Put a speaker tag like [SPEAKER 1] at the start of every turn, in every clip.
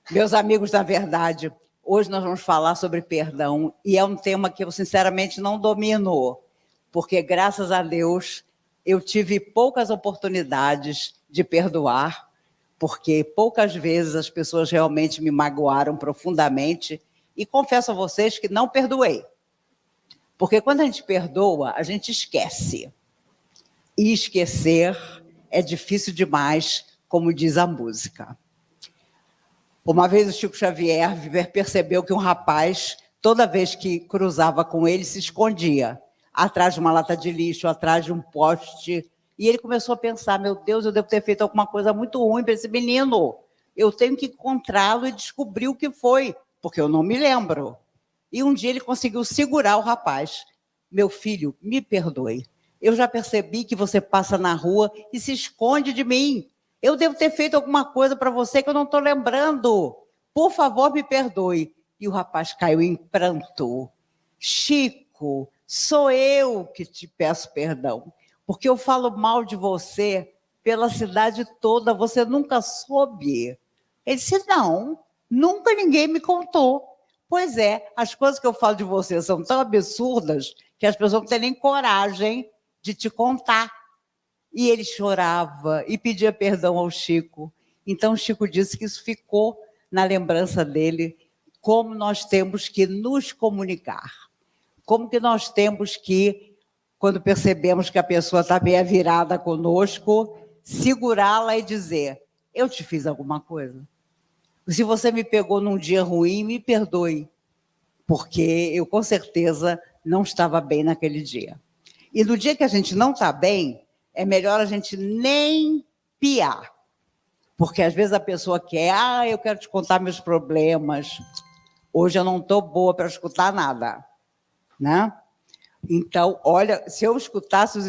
[SPEAKER 1] Meus amigos da verdade, hoje nós vamos falar sobre perdão, e é um tema que eu, sinceramente, não domino, porque, graças a Deus, eu tive poucas oportunidades de perdoar, porque poucas vezes as pessoas realmente me magoaram profundamente, e confesso a vocês que não perdoei. Porque quando a gente perdoa, a gente esquece. E esquecer é difícil demais, como diz a música. Uma vez o Chico Xavier percebeu que um rapaz, toda vez que cruzava com ele, se escondia atrás de uma lata de lixo, atrás de um poste. E ele começou a pensar, meu Deus, eu devo ter feito alguma coisa muito ruim para esse menino. Eu tenho que encontrá-lo e descobrir o que foi, porque eu não me lembro. E um dia ele conseguiu segurar o rapaz. Meu filho, me perdoe. Eu já percebi que você passa na rua e se esconde de mim. Eu devo ter feito alguma coisa para você que eu não estou lembrando. Por favor, me perdoe. E o rapaz caiu em pranto. Chico, sou eu que te peço perdão, porque eu falo mal de você pela cidade toda, você nunca soube. Ele disse, não, nunca ninguém me contou. Pois é, as coisas que eu falo de você são tão absurdas que as pessoas não têm nem coragem de te contar. E ele chorava e pedia perdão ao Chico. Então, o Chico disse que isso ficou na lembrança dele, como nós temos que nos comunicar. Como que nós temos que, quando percebemos que a pessoa está bem virada conosco, segurá-la e dizer, eu te fiz alguma coisa? Se você me pegou num dia ruim, me perdoe, porque eu, com certeza, não estava bem naquele dia. E no dia que a gente não está bem, é melhor a gente nem piar. Porque às vezes a pessoa quer, eu quero te contar meus problemas. Hoje eu não estou boa para escutar nada, né? Então, olha, se eu escutasse os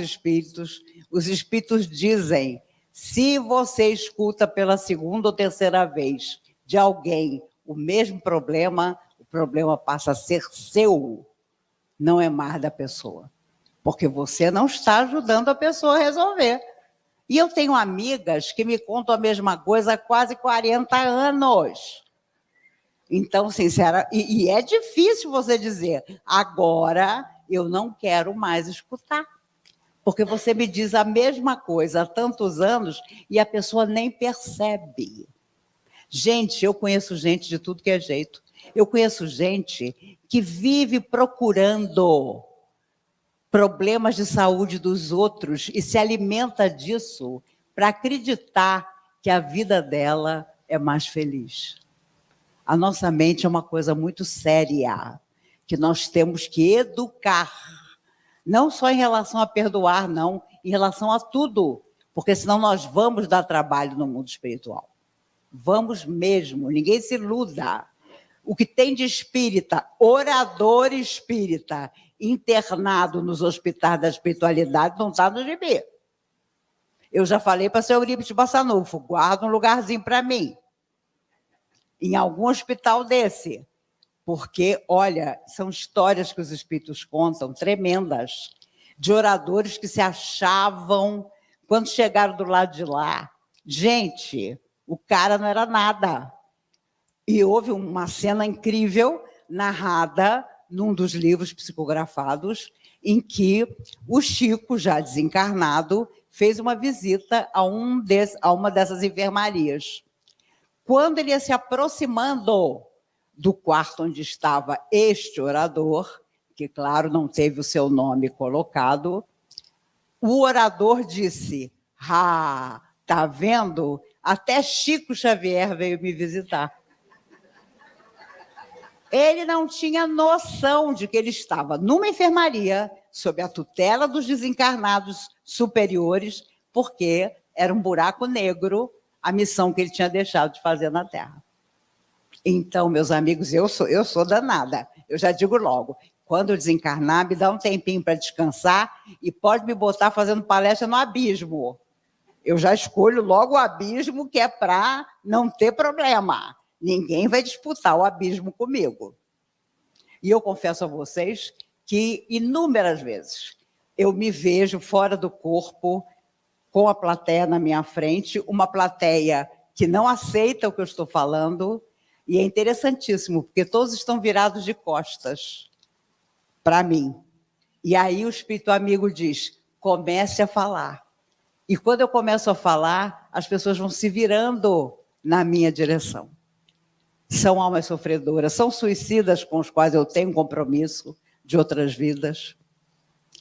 [SPEAKER 1] espíritos dizem, se você escuta pela segunda ou terceira vez de alguém o mesmo problema, o problema passa a ser seu, não é mais da pessoa. Porque você não está ajudando a pessoa a resolver. E eu tenho amigas que me contam a mesma coisa há quase 40 anos. Então, sincera, e é difícil você dizer, agora eu não quero mais escutar. Porque você me diz a mesma coisa há tantos anos e a pessoa nem percebe. Gente, eu conheço gente de tudo que é jeito. Eu conheço gente que vive procurando problemas de saúde dos outros e se alimenta disso para acreditar que a vida dela é mais feliz. A nossa mente é uma coisa muito séria, que nós temos que educar, não só em relação a perdoar, não, em relação a tudo, porque senão nós vamos dar trabalho no mundo espiritual. Vamos mesmo, ninguém se iluda. O que tem de espírita, orador espírita, internado nos hospitais da espiritualidade, não está no gibi. Eu já falei para o seu Eurípides Bassanufo, guarda um lugarzinho para mim, em algum hospital desse, porque, olha, são histórias que os espíritos contam, tremendas, de oradores que se achavam, quando chegaram do lado de lá, gente, o cara não era nada. E houve uma cena incrível, narrada num dos livros psicografados, em que o Chico, já desencarnado, fez uma visita a uma dessas enfermarias. Quando ele ia se aproximando do quarto onde estava este orador, que, claro, não teve o seu nome colocado, o orador disse, tá vendo? Até Chico Xavier veio me visitar. Ele não tinha noção de que ele estava numa enfermaria, sob a tutela dos desencarnados superiores, porque era um buraco negro a missão que ele tinha deixado de fazer na Terra. Então, meus amigos, eu sou danada. Eu já digo logo, quando eu desencarnar, me dá um tempinho para descansar e pode me botar fazendo palestra no abismo. Eu já escolho logo o abismo, que é para não ter problema. Ninguém vai disputar o abismo comigo. E eu confesso a vocês que, inúmeras vezes, eu me vejo fora do corpo, com a plateia na minha frente, uma plateia que não aceita o que eu estou falando, E é interessantíssimo, porque todos estão virados de costas para mim. E aí o espírito amigo diz, comece a falar. E quando eu começo a falar, as pessoas vão se virando na minha direção. São almas sofredoras, são suicidas com os quais eu tenho compromisso de outras vidas.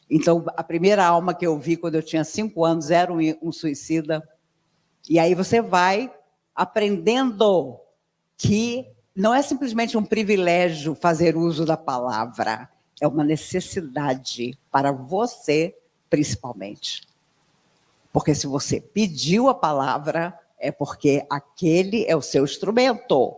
[SPEAKER 1] Então, a primeira alma que eu vi quando eu tinha 5 anos era um suicida. E aí você vai aprendendo que não é simplesmente um privilégio fazer uso da palavra, é uma necessidade para você, principalmente. Porque se você pediu a palavra, é porque aquele é o seu instrumento.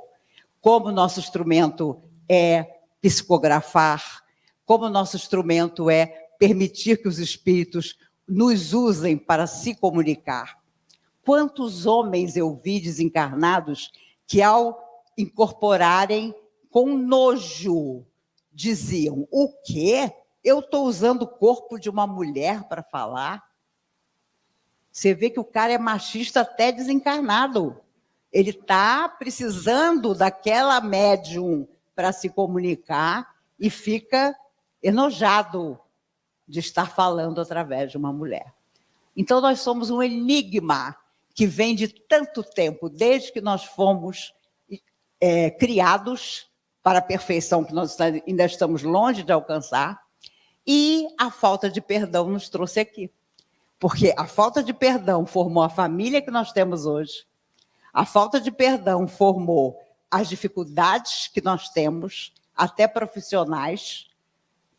[SPEAKER 1] Como o nosso instrumento é psicografar, como o nosso instrumento é permitir que os espíritos nos usem para se comunicar. Quantos homens eu vi desencarnados que, ao incorporarem com nojo, diziam, o quê? Eu estou usando o corpo de uma mulher para falar? Você vê que o cara é machista até desencarnado. Ele está precisando daquela médium para se comunicar e fica enojado de estar falando através de uma mulher. Então, nós somos um enigma que vem de tanto tempo, desde que nós fomos criados para a perfeição que nós ainda estamos longe de alcançar, e a falta de perdão nos trouxe aqui. Porque a falta de perdão formou a família que nós temos hoje, a falta de perdão formou as dificuldades que nós temos, até profissionais,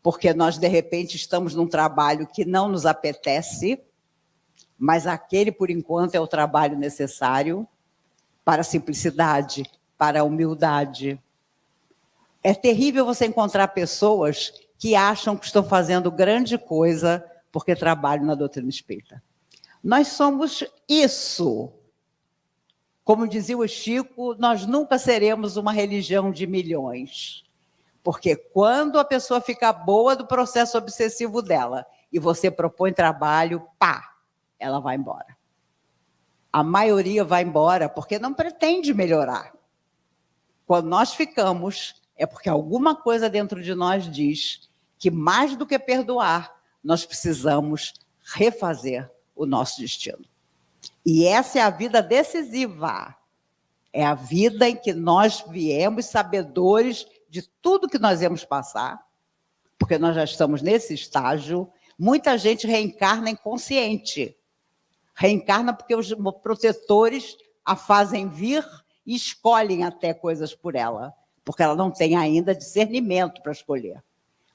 [SPEAKER 1] porque nós, de repente, estamos num trabalho que não nos apetece, mas aquele, por enquanto, é o trabalho necessário para a simplicidade, para a humildade. É terrível você encontrar pessoas que acham que estão fazendo grande coisa porque trabalham na doutrina espírita. Nós somos isso. Como dizia o Chico, nós nunca seremos uma religião de milhões. Porque quando a pessoa fica boa do processo obsessivo dela e você propõe trabalho, pá, ela vai embora. A maioria vai embora porque não pretende melhorar. Quando nós ficamos, é porque alguma coisa dentro de nós diz que mais do que perdoar, nós precisamos refazer o nosso destino. E essa é a vida decisiva. É a vida em que nós viemos sabedores de tudo que nós íamos passar, porque nós já estamos nesse estágio. Muita gente reencarna inconsciente. Reencarna porque os protetores a fazem vir e escolhem até coisas por ela, porque ela não tem ainda discernimento para escolher.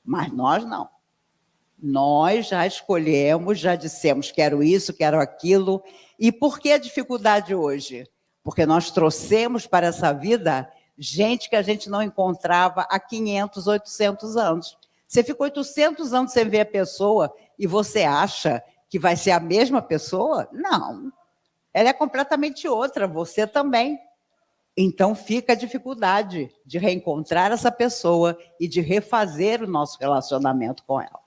[SPEAKER 1] Mas nós não. Nós já escolhemos, já dissemos, quero isso, quero aquilo. E por que a dificuldade hoje? Porque nós trouxemos para essa vida gente que a gente não encontrava há 500, 800 anos. Você ficou 800 anos sem ver a pessoa e você acha que vai ser a mesma pessoa? Não. Ela é completamente outra, você também. Então fica a dificuldade de reencontrar essa pessoa e de refazer o nosso relacionamento com ela.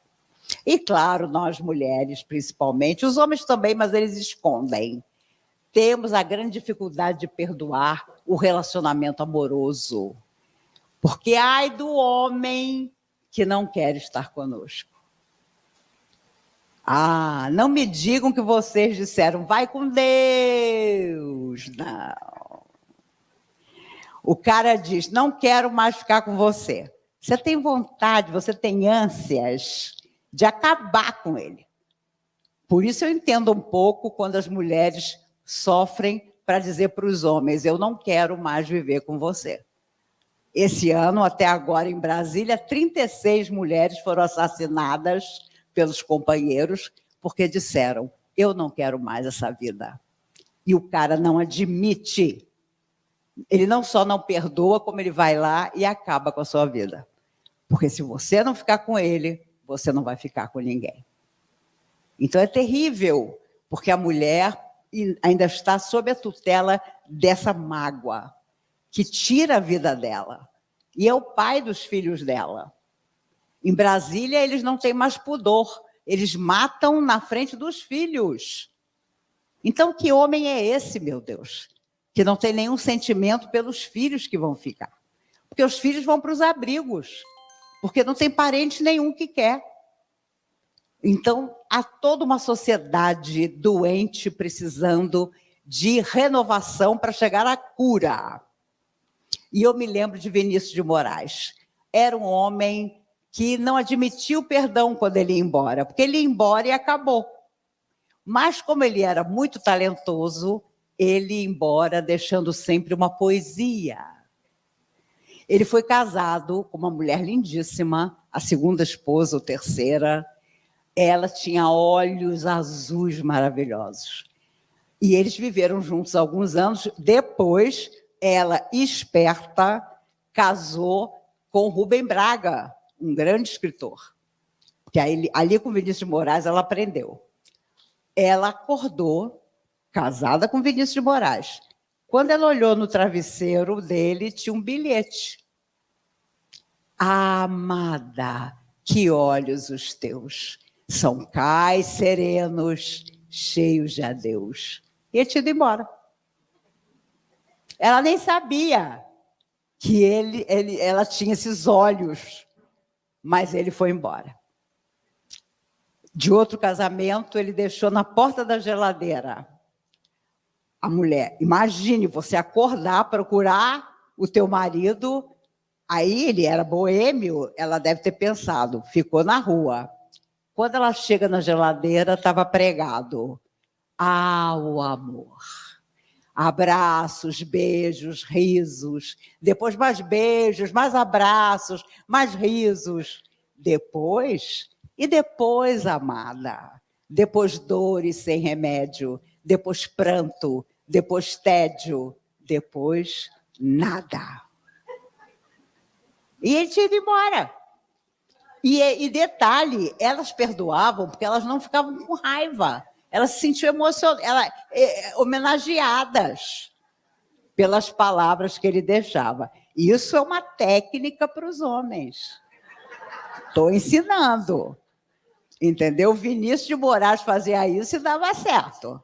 [SPEAKER 1] E claro, nós mulheres principalmente, os homens também, mas eles escondem. Temos a grande dificuldade de perdoar o relacionamento amoroso. Porque ai do homem que não quer estar conosco. Ah, não me digam que vocês disseram, vai com Deus. Não. O cara diz, não quero mais ficar com você. Você tem vontade, você tem ânsias de acabar com ele. Por isso eu entendo um pouco quando as mulheres sofrem para dizer para os homens, eu não quero mais viver com você. Esse ano, até agora, em Brasília, 36 mulheres foram assassinadas pelos companheiros porque disseram, eu não quero mais essa vida. E o cara não admite. Ele não só não perdoa, como ele vai lá e acaba com a sua vida. Porque se você não ficar com ele, você não vai ficar com ninguém. Então é terrível, porque a mulher ainda está sob a tutela dessa mágoa, que tira a vida dela. E é o pai dos filhos dela. Em Brasília, eles não têm mais pudor. Eles matam na frente dos filhos. Então, que homem é esse, meu Deus? que não tem nenhum sentimento pelos filhos que vão ficar. Porque os filhos vão para os abrigos, porque não tem parente nenhum que quer. Então, há toda uma sociedade doente precisando de renovação para chegar à cura. E eu me lembro de Vinícius de Moraes. Era um homem que não admitia o perdão quando ele ia embora, porque ele ia embora e acabou. Mas, como ele era muito talentoso, ele ia embora deixando sempre uma poesia. Ele foi casado com uma mulher lindíssima, a segunda esposa ou terceira. Ela tinha olhos azuis maravilhosos. E eles viveram juntos alguns anos. Depois, ela, esperta, casou com Rubem Braga, um grande escritor. Que ali com Vinícius de Moraes ela aprendeu. Ela acordou, casada com Vinícius de Moraes. Quando ela olhou no travesseiro dele, tinha um bilhete. Amada, que olhos os teus, são cais serenos, cheios de adeus. E ele tinha ido embora. Ela nem sabia que ela tinha esses olhos, mas ele foi embora. De outro casamento, ele deixou na porta da geladeira a mulher. Imagine você acordar, procurar o teu marido. Aí ele era boêmio, ela deve ter pensado, ficou na rua. Quando ela chega na geladeira, estava pregado: ah, o amor. Abraços, beijos, risos. Depois mais beijos, mais abraços, mais risos. Depois, amada. Depois dores sem remédio. Depois pranto. Depois tédio. Depois nada. E ele tinha ido embora. E detalhe, elas perdoavam porque elas não ficavam com raiva. Elas se sentiam homenageadas pelas palavras que ele deixava. Isso é uma técnica para os homens. Estou ensinando. Entendeu? Vinícius de Moraes fazia isso e dava certo.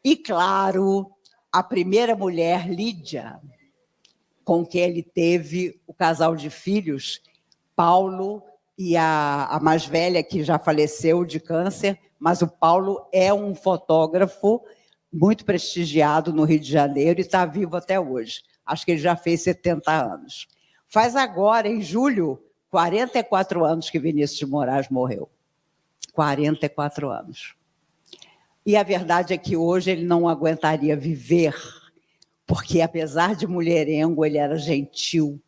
[SPEAKER 1] E, claro, a primeira mulher, Lídia, com quem ele teve o casal de filhos, Paulo e a mais velha, que já faleceu de câncer, mas o Paulo é um fotógrafo muito prestigiado no Rio de Janeiro e está vivo até hoje. Acho que ele já fez 70 anos. Faz agora, em julho, 44 anos que Vinícius de Moraes morreu. 44 anos. E a verdade é que hoje ele não aguentaria viver, porque, apesar de mulherengo, ele era gentil,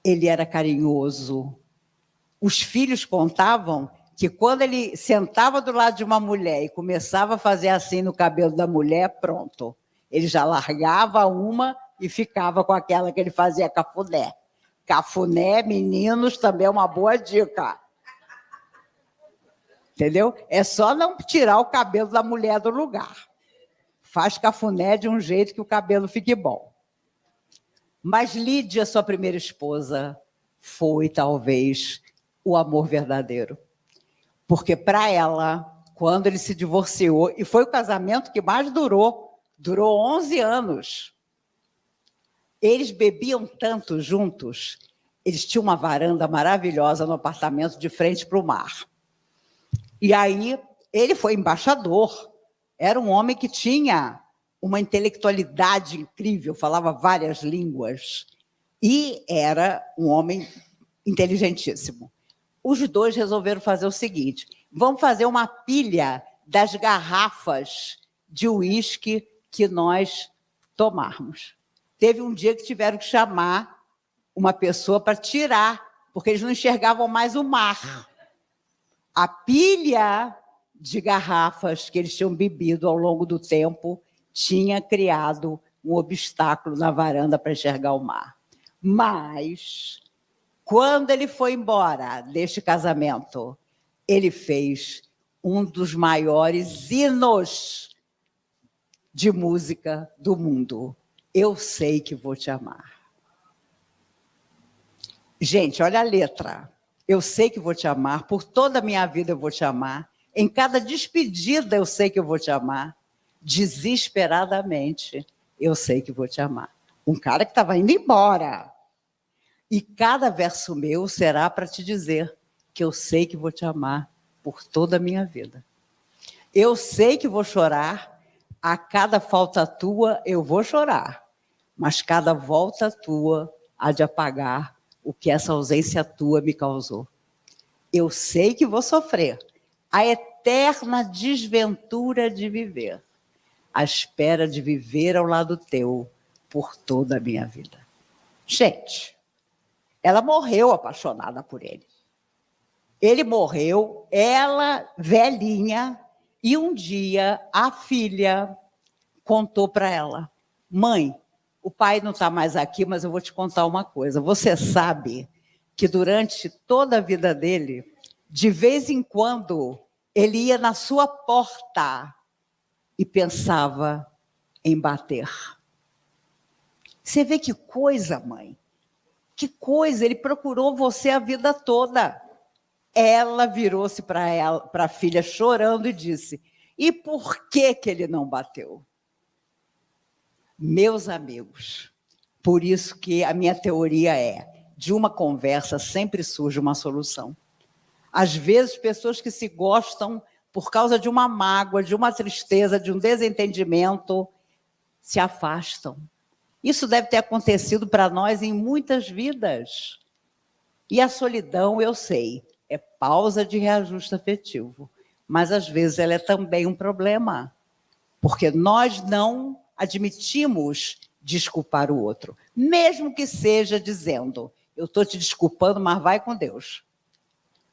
[SPEAKER 1] ele era carinhoso. Os filhos contavam que quando ele sentava do lado de uma mulher e começava a fazer assim no cabelo da mulher, pronto. Ele já largava uma e ficava com aquela que ele fazia cafuné. Cafuné, meninos, também é uma boa dica. Entendeu? É só não tirar o cabelo da mulher do lugar. Faz cafuné de um jeito que o cabelo fique bom. Mas Lídia, sua primeira esposa, foi talvez o amor verdadeiro. Porque para ela, quando ele se divorciou, e foi o casamento que mais durou 11 anos. Eles bebiam tanto juntos, eles tinham uma varanda maravilhosa no apartamento de frente para o mar. E aí ele foi embaixador, era um homem que tinha uma intelectualidade incrível, falava várias línguas, e era um homem inteligentíssimo. Os dois resolveram fazer o seguinte: vamos fazer uma pilha das garrafas de uísque que nós tomarmos. Teve um dia que tiveram que chamar uma pessoa para tirar, porque eles não enxergavam mais o mar. A pilha de garrafas que eles tinham bebido ao longo do tempo tinha criado um obstáculo na varanda para enxergar o mar. Mas, quando ele foi embora deste casamento, ele fez um dos maiores hinos de música do mundo. Eu sei que vou te amar. Gente, olha a letra. Eu sei que vou te amar, por toda a minha vida eu vou te amar. Em cada despedida eu sei que eu vou te amar. desesperadamente, eu sei que vou te amar. Um cara que estava indo embora. E cada verso meu será para te dizer que eu sei que vou te amar por toda a minha vida. Eu sei que vou chorar, a cada falta tua eu vou chorar, mas cada volta tua há de apagar o que essa ausência tua me causou. Eu sei que vou sofrer a eterna desventura de viver, à espera de viver ao lado teu por toda a minha vida. Gente, ela morreu apaixonada por ele. Ele morreu, ela velhinha, e um dia a filha contou para ela: mãe, o pai não está mais aqui, mas eu vou te contar uma coisa. Você sabe que durante toda a vida dele, de vez em quando, ele ia na sua porta e pensava em bater. Você vê que coisa, mãe? Que coisa, ele procurou você a vida toda. Ela virou-se para a filha chorando e disse: e por que ele não bateu? Meus amigos, por isso que a minha teoria é: de uma conversa sempre surge uma solução. Às vezes, pessoas que se gostam por causa de uma mágoa, de uma tristeza, de um desentendimento, se afastam. Isso deve ter acontecido para nós em muitas vidas. E a solidão, eu sei, é pausa de reajuste afetivo. Mas, às vezes, ela é também um problema. Porque nós não admitimos desculpar o outro. Mesmo que seja dizendo: eu estou te desculpando, mas vai com Deus.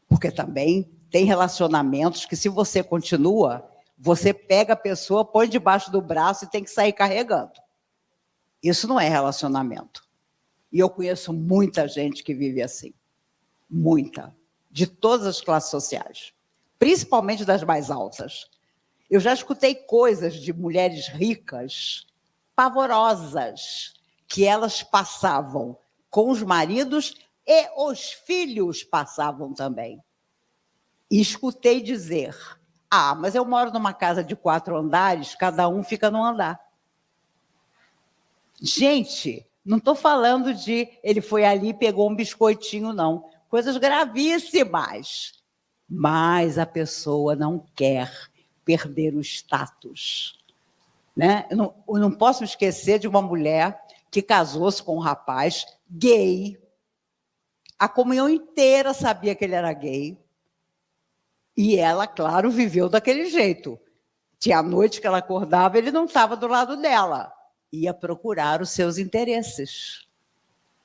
[SPEAKER 1] Porque também tem relacionamentos que, se você continua, você pega a pessoa, põe debaixo do braço e tem que sair carregando. Isso não é relacionamento. E eu conheço muita gente que vive assim. Muita. De todas as classes sociais. Principalmente das mais altas. Eu já escutei coisas de mulheres ricas, pavorosas, que elas passavam com os maridos e os filhos passavam também. E escutei dizer: ah, mas eu moro numa casa de 4 andares, cada um fica num andar. Gente, não estou falando de ele foi ali e pegou um biscoitinho, não. Coisas gravíssimas. Mas a pessoa não quer perder o status. Né? Eu não posso me esquecer de uma mulher que casou-se com um rapaz gay. A comunhão inteira sabia que ele era gay. E ela, claro, viveu daquele jeito. Tinha a noite que ela acordava, ele não estava do lado dela. Ia procurar os seus interesses.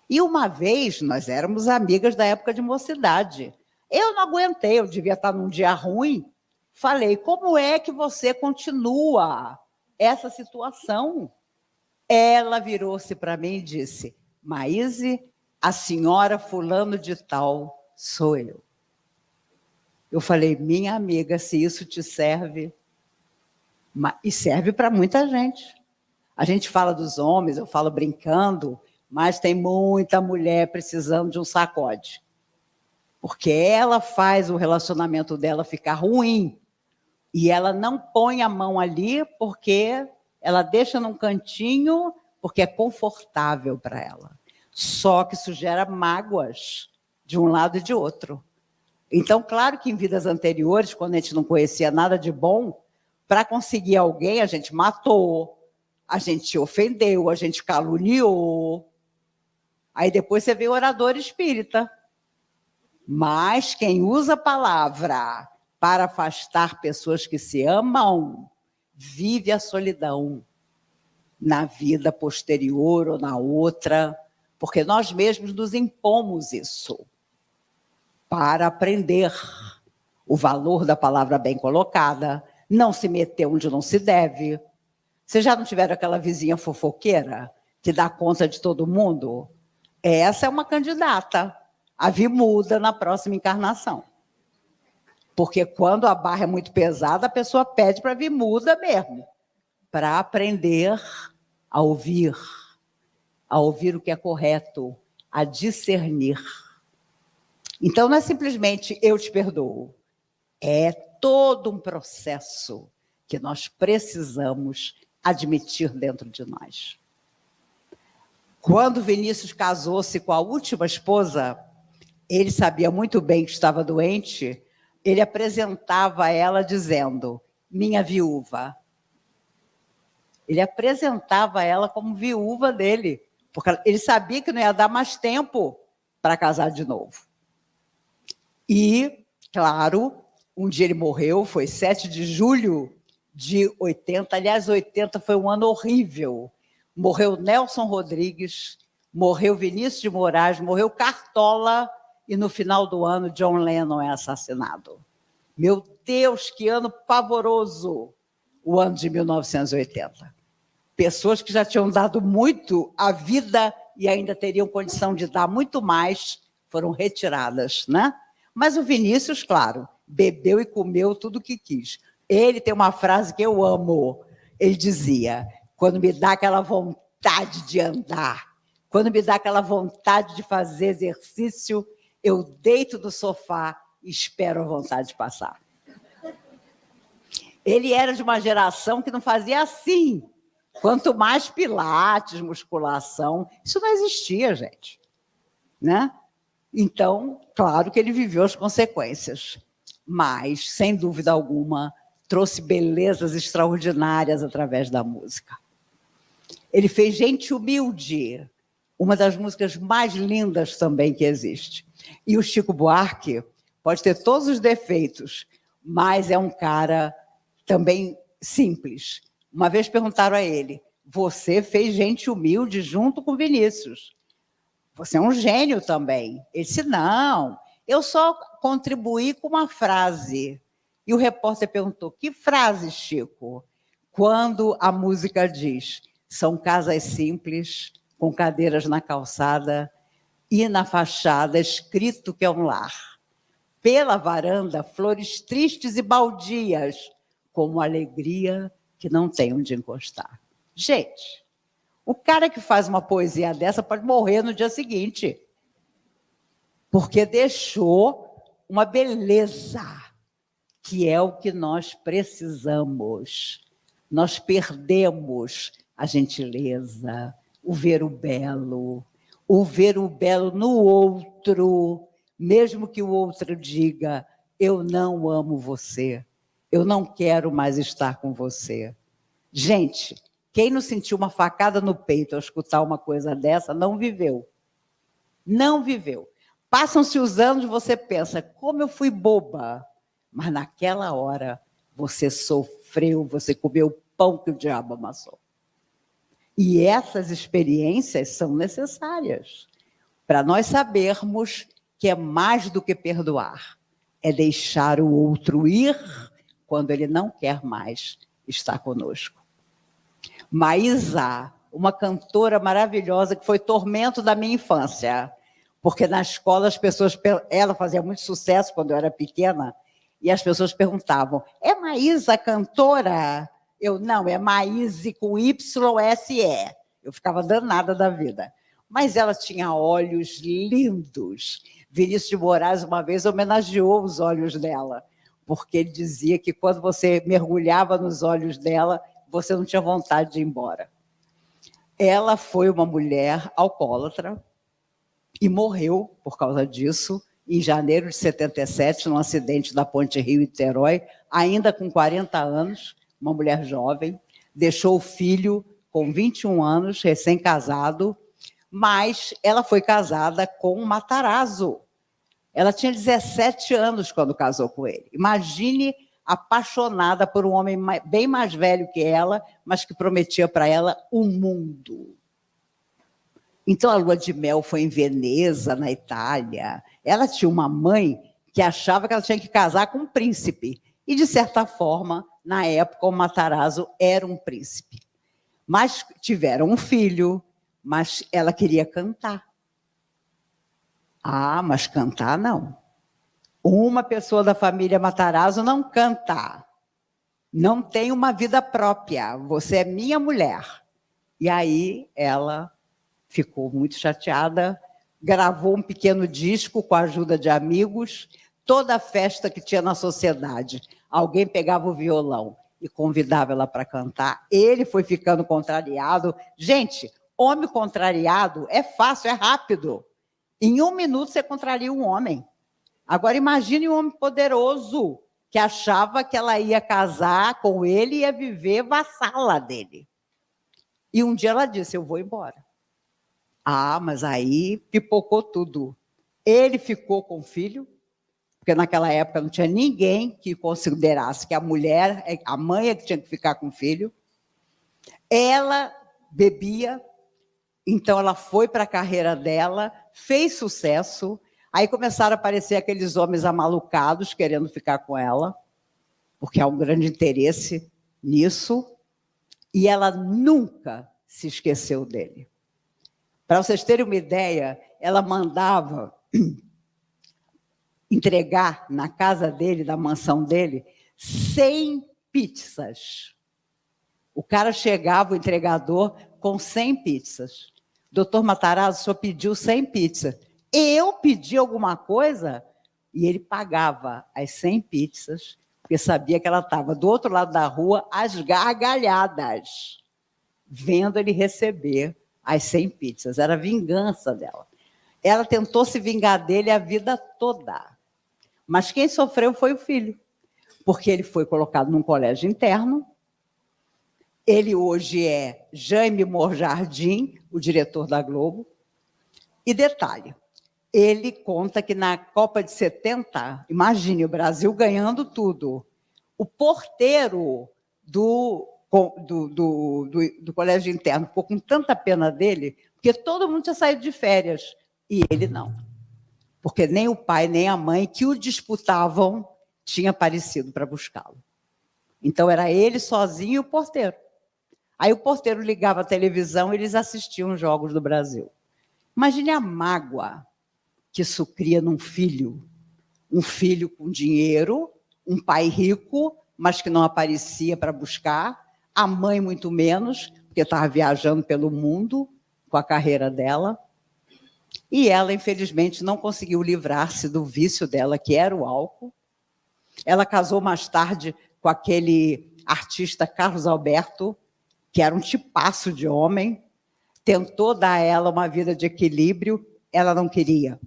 [SPEAKER 1] E uma vez, nós éramos amigas da época de mocidade. Eu não aguentei, eu devia estar num dia ruim. Falei: como é que você continua essa situação? Ela virou-se para mim e disse: Maíse, a senhora fulano de tal sou eu. Eu falei: minha amiga, se isso te serve... E serve para muita gente. A gente fala dos homens, eu falo brincando, mas tem muita mulher precisando de um sacode. Porque ela faz o relacionamento dela ficar ruim. E ela não põe a mão ali porque ela deixa num cantinho porque é confortável para ela. Só que isso gera mágoas de um lado e de outro. Então, claro que em vidas anteriores, quando a gente não conhecia nada de bom, para conseguir alguém, a gente matou, a gente ofendeu, a gente caluniou. Aí depois você vê o orador espírita. Mas quem usa a palavra para afastar pessoas que se amam, vive a solidão na vida posterior ou na outra, porque nós mesmos nos impomos isso para aprender o valor da palavra bem colocada, não se meter onde não se deve. Vocês já não tiveram aquela vizinha fofoqueira que dá conta de todo mundo? Essa é uma candidata a vir muda na próxima encarnação. Porque quando a barra é muito pesada, a pessoa pede para vir muda mesmo, para aprender a ouvir o que é correto, a discernir. Então, não é simplesmente eu te perdoo, é todo um processo que nós precisamos admitir dentro de nós. Quando Vinícius casou-se com a última esposa, ele sabia muito bem que estava doente, ele apresentava ela dizendo, minha viúva. Ele apresentava ela como viúva dele, porque ele sabia que não ia dar mais tempo para casar de novo. E, claro, um dia ele morreu, foi 7 de julho de 80. Aliás, 80 foi um ano horrível. Morreu Nelson Rodrigues, morreu Vinícius de Moraes, morreu Cartola, e no final do ano, John Lennon é assassinado. Meu Deus, que ano pavoroso, o ano de 1980. Pessoas que já tinham dado muito à vida e ainda teriam condição de dar muito mais, foram retiradas, né? Mas o Vinícius, claro, bebeu e comeu tudo o que quis. Ele tem uma frase que eu amo. Ele dizia, quando me dá aquela vontade de andar, quando me dá aquela vontade de fazer exercício, eu deito no sofá e espero a vontade passar. Ele era de uma geração que não fazia assim. Quanto mais pilates, musculação, isso não existia, gente. Né? Então, claro que ele viveu as consequências, mas, sem dúvida alguma, trouxe belezas extraordinárias através da música. Ele fez Gente Humilde, uma das músicas mais lindas também que existe. E o Chico Buarque pode ter todos os defeitos, mas é um cara também simples. Uma vez perguntaram a ele, você fez Gente Humilde junto com Vinícius. Você é um gênio também. Ele disse, não, eu só contribuí com uma frase. E o repórter perguntou, que frase, Chico? Quando a música diz, são casas simples, com cadeiras na calçada, e na fachada escrito que é um lar. Pela varanda, flores tristes e baldias, como alegria que não tem onde encostar. Gente, o cara que faz uma poesia dessa pode morrer no dia seguinte, porque deixou uma beleza, que é o que nós precisamos. Nós perdemos a gentileza, o ver o belo no outro, mesmo que o outro diga, eu não amo você, eu não quero mais estar com você. Gente, quem não sentiu uma facada no peito ao escutar uma coisa dessa, não viveu. Não viveu. Passam-se os anos e você pensa, como eu fui boba. Mas naquela hora, você sofreu, você comeu o pão que o diabo amassou. E essas experiências são necessárias para nós sabermos que é mais do que perdoar. É deixar o outro ir quando ele não quer mais estar conosco. Maísa, uma cantora maravilhosa que foi tormento da minha infância, porque na escola as pessoas, ela fazia muito sucesso quando eu era pequena, e as pessoas perguntavam, é Maísa a cantora? Eu, não, é Maíse com Y-S-E. Eu ficava danada da vida. Mas ela tinha olhos lindos. Vinícius de Moraes, uma vez, homenageou os olhos dela, porque ele dizia que quando você mergulhava nos olhos dela, você não tinha vontade de ir embora. Ela foi uma mulher alcoólatra e morreu por causa disso, em janeiro de 77, num acidente da Ponte Rio-Niterói, ainda com 40 anos, uma mulher jovem, deixou o filho com 21 anos, recém-casado, mas ela foi casada com um Matarazzo. Ela tinha 17 anos quando casou com ele. Imagine apaixonada por um homem bem mais velho que ela, mas que prometia para ela o mundo. Então, a lua de mel foi em Veneza, na Itália. Ela tinha uma mãe que achava que ela tinha que casar com um príncipe. E, de certa forma, na época, o Matarazzo era um príncipe. Mas tiveram um filho, mas ela queria cantar. Ah, mas cantar não. Uma pessoa da família Matarazzo não canta. Não tem uma vida própria. Você é minha mulher. E aí ela ficou muito chateada, gravou um pequeno disco com a ajuda de amigos. Toda festa que tinha na sociedade, alguém pegava o violão e convidava ela para cantar. Ele foi ficando contrariado. Gente, homem contrariado é fácil, é rápido. Em 1 minuto você contraria um homem. Agora imagine um homem poderoso que achava que ela ia casar com ele e ia viver vassala dele. E um dia ela disse, eu vou embora. Ah, mas aí pipocou tudo. Ele ficou com o filho, porque naquela época não tinha ninguém que considerasse que a mulher, a mãe é que tinha que ficar com o filho. Ela bebia, então ela foi para a carreira dela, fez sucesso, aí começaram a aparecer aqueles homens amalucados querendo ficar com ela, porque há um grande interesse nisso, e ela nunca se esqueceu dele. Para vocês terem uma ideia, ela mandava entregar na casa dele, na mansão dele, 100 pizzas. O cara chegava, o entregador, com 100 pizzas. Doutor Matarazzo, o senhor pediu 100 pizzas. Eu pedi alguma coisa? E ele pagava as 100 pizzas, porque sabia que ela estava do outro lado da rua, às gargalhadas, vendo ele receber as 100 pizzas. Era a vingança dela. Ela tentou se vingar dele a vida toda. Mas quem sofreu foi o filho, porque ele foi colocado num colégio interno. Ele hoje é Jaime Morjardim, o diretor da Globo. E detalhe, ele conta que na Copa de 70, imagine o Brasil ganhando tudo, o porteiro do colégio interno ficou com tanta pena dele, porque todo mundo tinha saído de férias, e ele não. Porque nem o pai, nem a mãe que o disputavam tinha aparecido para buscá-lo. Então, era ele sozinho e o porteiro. Aí o porteiro ligava a televisão e eles assistiam os Jogos do Brasil. Imagine a mágoa que isso cria num filho. Um filho com dinheiro, um pai rico, mas que não aparecia para buscar, a mãe muito menos, porque estava viajando pelo mundo com a carreira dela. E ela, infelizmente, não conseguiu livrar-se do vício dela, que era o álcool. Ela casou mais tarde com aquele artista Carlos Alberto, que era um tipaço de homem, tentou dar a ela uma vida de equilíbrio, ela não queria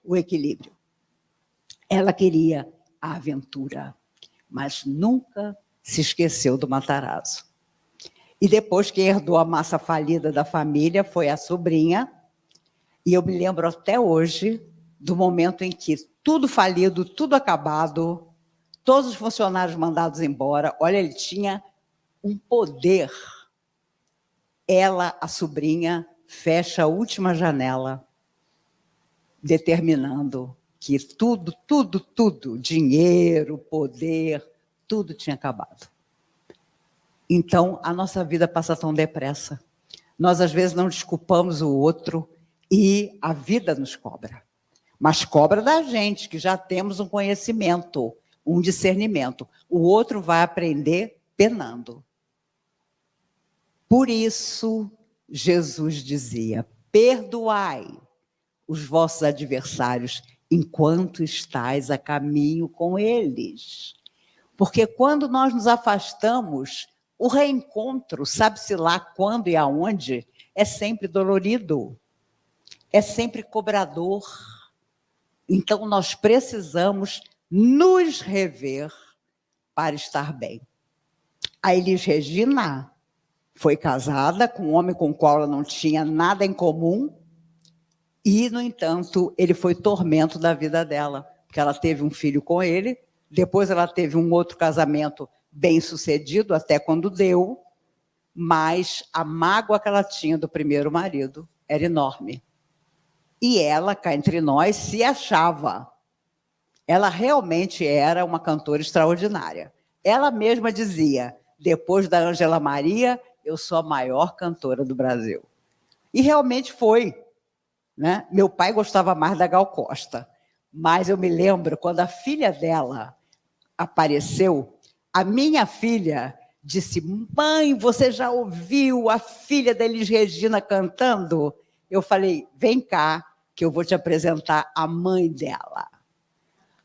[SPEAKER 1] o equilíbrio. Ela queria a aventura, mas nunca se esqueceu do Matarazzo. E depois quem herdou a massa falida da família foi a sobrinha, e eu me lembro até hoje do momento em que tudo falido, tudo acabado, todos os funcionários mandados embora. Olha, ele tinha um poder. Ela, a sobrinha, fecha a última janela, determinando que tudo, dinheiro, poder, tudo tinha acabado. Então, a nossa vida passa tão depressa. Nós, às vezes, não desculpamos o outro e a vida nos cobra. Mas cobra da gente, que já temos um conhecimento, um discernimento. O outro vai aprender penando. Por isso, Jesus dizia, perdoai os vossos adversários enquanto estais a caminho com eles. Porque quando nós nos afastamos, o reencontro, sabe-se lá quando e aonde, é sempre dolorido, é sempre cobrador. Então, nós precisamos nos rever para estar bem. A Elis Regina foi casada com um homem com o qual ela não tinha nada em comum e, no entanto, ele foi tormento da vida dela, porque ela teve um filho com ele, depois ela teve um outro casamento bem-sucedido, até quando deu, mas a mágoa que ela tinha do primeiro marido era enorme. E ela, cá entre nós, se achava. Ela realmente era uma cantora extraordinária. Ela mesma dizia, depois da Ângela Maria, eu sou a maior cantora do Brasil. E realmente foi. Né? Meu pai gostava mais da Gal Costa, mas eu me lembro, quando a filha dela apareceu, a minha filha disse, mãe, você já ouviu a filha da Elis Regina cantando? Eu falei, vem cá, que eu vou te apresentar a mãe dela.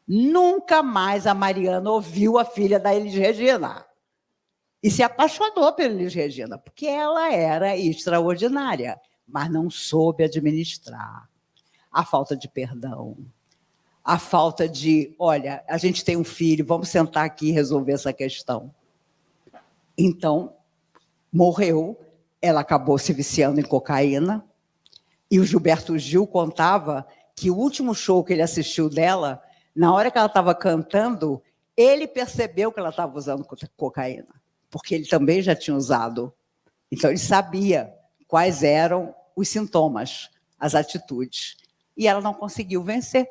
[SPEAKER 1] Nunca mais a Mariana ouviu a filha da Elis Regina. e se apaixonou pela Elis Regina, porque ela era extraordinária, mas não soube administrar a falta de perdão, a falta de, olha, a gente tem um filho, vamos sentar aqui e resolver essa questão. Então, morreu, ela acabou se viciando em cocaína, e o Gilberto Gil contava que o último show que ele assistiu dela, na hora que ela estava cantando, ele percebeu que ela estava usando cocaína, porque ele também já tinha usado. Então, ele sabia quais eram os sintomas, as atitudes. E ela não conseguiu vencer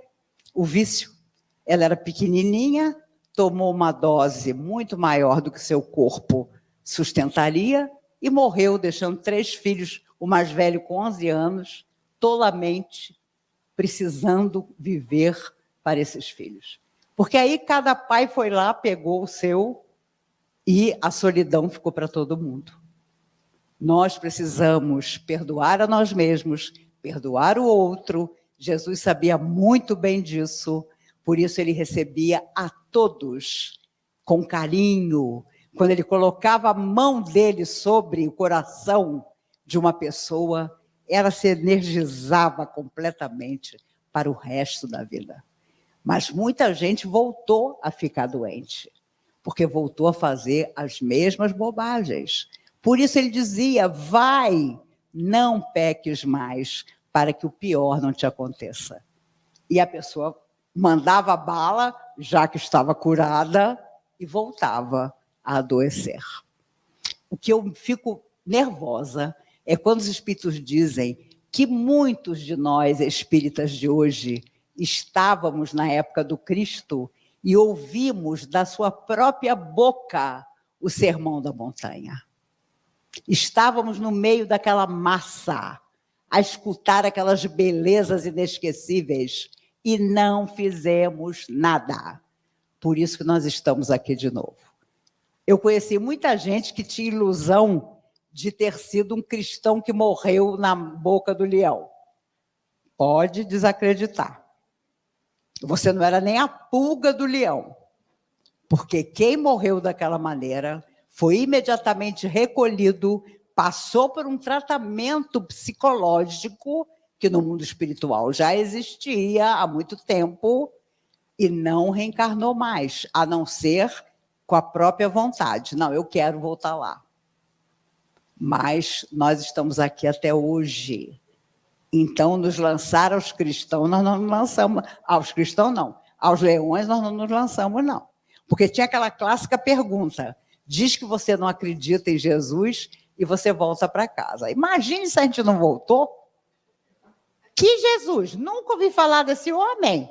[SPEAKER 1] o vício. Ela era pequenininha, tomou uma dose muito maior do que seu corpo sustentaria e morreu, deixando 3 filhos, o mais velho com 11 anos, tolamente precisando viver para esses filhos. Porque aí cada pai foi lá, pegou o seu e a solidão ficou para todo mundo. Nós precisamos perdoar a nós mesmos, perdoar o outro. Jesus sabia muito bem disso, por isso ele recebia a todos com carinho. Quando ele colocava a mão dele sobre o coração de uma pessoa, ela se energizava completamente para o resto da vida. Mas muita gente voltou a ficar doente, porque voltou a fazer as mesmas bobagens. Por isso ele dizia, vai, não peques mais, para que o pior não te aconteça. E a pessoa mandava bala, já que estava curada, e voltava a adoecer. O que eu fico nervosa é quando os espíritos dizem que muitos de nós, espíritas de hoje, estávamos na época do Cristo e ouvimos da sua própria boca o sermão da montanha. Estávamos no meio daquela massa, a escutar aquelas belezas inesquecíveis e não fizemos nada. Por isso que nós estamos aqui de novo. Eu conheci muita gente que tinha ilusão de ter sido um cristão que morreu na boca do leão. Pode desacreditar. Você não era nem a pulga do leão. Porque quem morreu daquela maneira foi imediatamente recolhido, passou por um tratamento psicológico que no mundo espiritual já existia há muito tempo e não reencarnou mais, a não ser com a própria vontade. Não, eu quero voltar lá. Mas nós estamos aqui até hoje. Então, nos lançar aos cristãos, nós não nos lançamos. Aos cristãos, não. Aos leões, nós não nos lançamos, não. Porque tinha aquela clássica pergunta, diz que você não acredita em Jesus e você volta para casa. Imagine se a gente não voltou. Que Jesus? Nunca ouvi falar desse homem.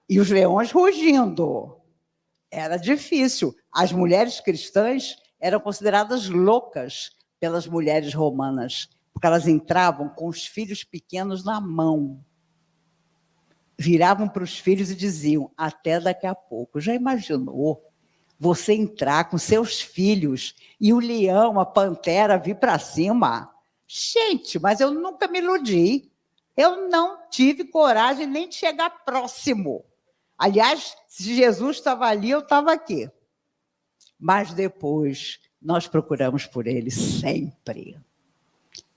[SPEAKER 1] E os leões rugindo. Era difícil. As mulheres cristãs eram consideradas loucas pelas mulheres romanas, porque elas entravam com os filhos pequenos na mão. Viravam para os filhos e diziam, até daqui a pouco. Já imaginou você entrar com seus filhos e o leão, a pantera, vir para cima? Gente, mas eu nunca me iludi. Eu não tive coragem nem de chegar próximo. Aliás, se Jesus estava ali, eu estava aqui. Mas depois, nós procuramos por ele sempre.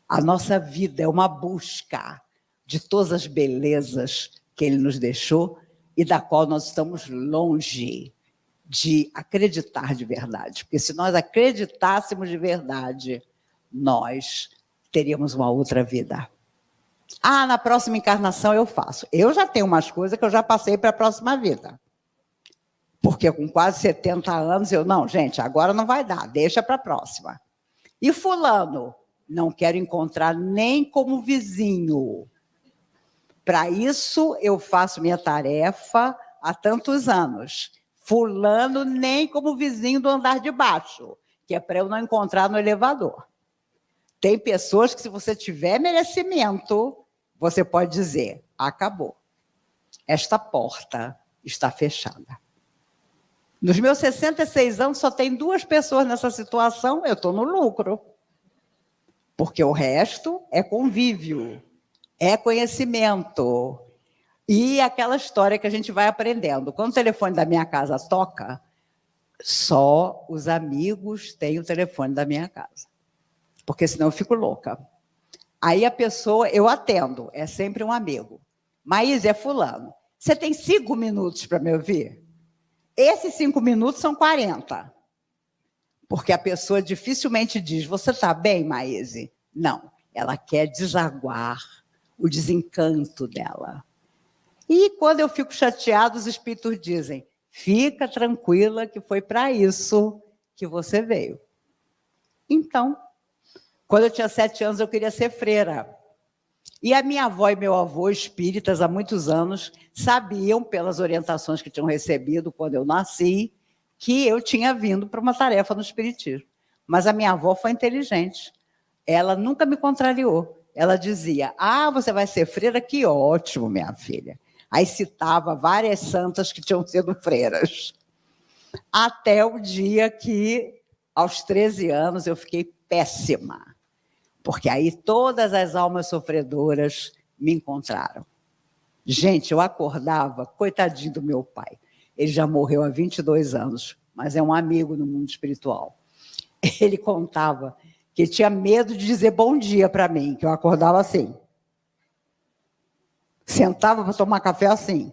[SPEAKER 1] A nossa vida é uma busca de todas as belezas que ele nos deixou e da qual nós estamos longe de acreditar de verdade. Porque se nós acreditássemos de verdade, nós teríamos uma outra vida. Ah, na próxima encarnação eu faço. Eu já tenho umas coisas que eu já passei para a próxima vida. Porque com quase 70 anos, não, gente, agora não vai dar, deixa para a próxima. E fulano, não quero encontrar nem como vizinho. Para isso, eu faço minha tarefa há tantos anos. Fulano, nem como vizinho do andar de baixo, que é para eu não encontrar no elevador. Tem pessoas que, se você tiver merecimento, você pode dizer, acabou. Esta porta está fechada. Nos meus 66 anos, só tem 2 pessoas nessa situação, eu estou no lucro. Porque o resto é convívio, é conhecimento. E aquela história que a gente vai aprendendo. Quando o telefone da minha casa toca, Só os amigos têm o telefone da minha casa, porque senão eu fico louca. Aí a pessoa, eu atendo, é sempre um amigo. Maísa, é fulano. Você tem 5 minutos para me ouvir? Esses 5 minutos são 40. Porque a pessoa dificilmente diz, você está bem, Maíse? Não, ela quer desaguar o desencanto dela. E quando eu fico chateada, os espíritos dizem, fica tranquila que foi para isso que você veio. Então, quando eu tinha 7 anos, eu queria ser freira. E a minha avó e meu avô, espíritas há muitos anos, sabiam, pelas orientações que tinham recebido quando eu nasci, que eu tinha vindo para uma tarefa no espiritismo. Mas a minha avó foi inteligente. Ela nunca me contrariou. Ela dizia, você vai ser freira? Que ótimo, minha filha. Aí citava várias santas que tinham sido freiras. Até o dia que, aos 13 anos, eu fiquei péssima. Porque aí todas as almas sofredoras me encontraram. Gente, eu acordava, coitadinho do meu pai. Ele já morreu há 22 anos, mas é um amigo no mundo espiritual. Ele contava que ele tinha medo de dizer bom dia para mim, que eu acordava assim. Sentava para tomar café assim.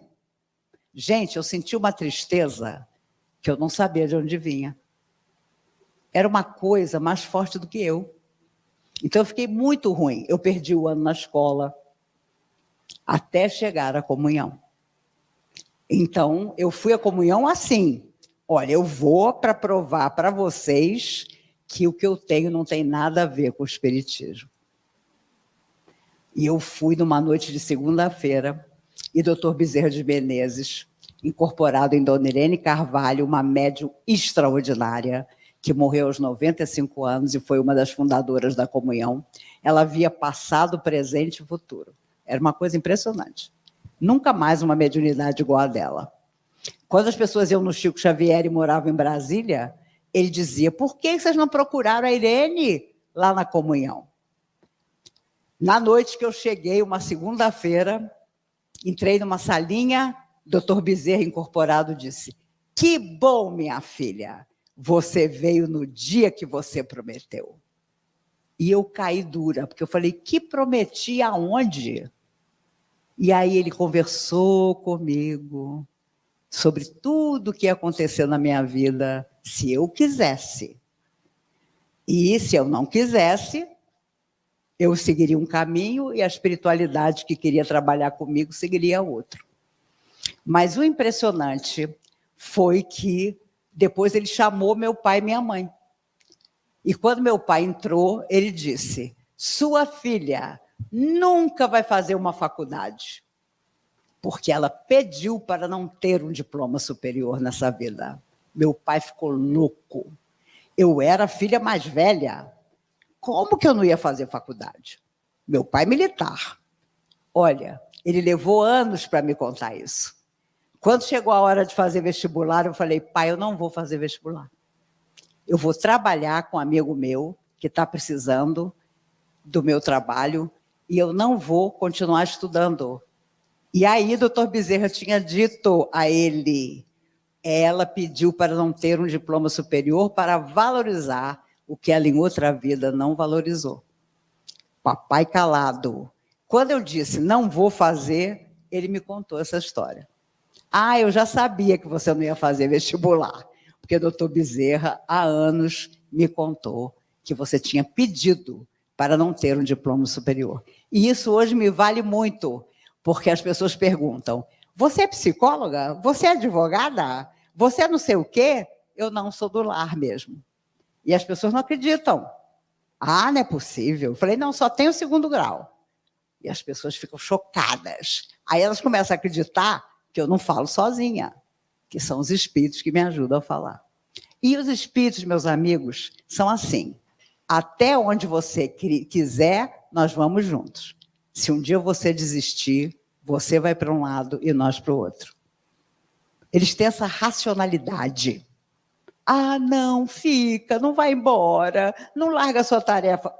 [SPEAKER 1] Gente, eu senti uma tristeza que eu não sabia de onde vinha. Era uma coisa mais forte do que eu. Então, eu fiquei muito ruim. Eu perdi o ano na escola, até chegar à comunhão. Então, eu fui à comunhão assim. Olha, eu vou para provar para vocês que o que eu tenho não tem nada a ver com o espiritismo. E eu fui numa noite de segunda-feira, e Dr. Bezerra de Menezes, incorporado em Dona Irene Carvalho, uma médium extraordinária, que morreu aos 95 anos e foi uma das fundadoras da comunhão. Ela via passado, presente e futuro. Era uma coisa impressionante. Nunca mais uma mediunidade igual a dela. Quando as pessoas iam no Chico Xavier e moravam em Brasília, ele dizia, por que vocês não procuraram a Irene lá na comunhão? Na noite que eu cheguei, uma segunda-feira, entrei numa salinha, Dr. Bezerra incorporado disse, que bom, minha filha, você veio no dia que você prometeu. E eu caí dura, porque eu falei, que prometi aonde? E aí ele conversou comigo sobre tudo o que ia acontecer na minha vida, se eu quisesse. E se eu não quisesse, eu seguiria um caminho e a espiritualidade que queria trabalhar comigo seguiria outro. Mas o impressionante foi que depois ele chamou meu pai e minha mãe. E quando meu pai entrou, ele disse, sua filha nunca vai fazer uma faculdade, porque ela pediu para não ter um diploma superior nessa vida. Meu pai ficou louco. Eu era a filha mais velha. Como que eu não ia fazer faculdade? Meu pai é militar. Olha, ele levou anos para me contar isso. Quando chegou a hora de fazer vestibular, eu falei, pai, eu não vou fazer vestibular. Eu vou trabalhar com um amigo meu que está precisando do meu trabalho e eu não vou continuar estudando. E aí, doutor Bezerra tinha dito a ele, ela pediu para não ter um diploma superior para valorizar o que ela em outra vida não valorizou. Papai calado. Quando eu disse, não vou fazer, ele me contou essa história. Eu já sabia que você não ia fazer vestibular, porque o doutor Bezerra, há anos, me contou que você tinha pedido para não ter um diploma superior. E isso hoje me vale muito, porque as pessoas perguntam, você é psicóloga? Você é advogada? Você é não sei o quê? Eu não sou do lar mesmo. E as pessoas não acreditam. Não é possível. Eu falei, não, só tenho o 2º grau. E as pessoas ficam chocadas. Aí elas começam a acreditar que eu não falo sozinha, que são os espíritos que me ajudam a falar. E os espíritos, meus amigos, são assim. Até onde você quiser, nós vamos juntos. Se um dia você desistir, você vai para um lado e nós para o outro. Eles têm essa racionalidade. Não, fica, não vai embora, não larga a sua tarefa.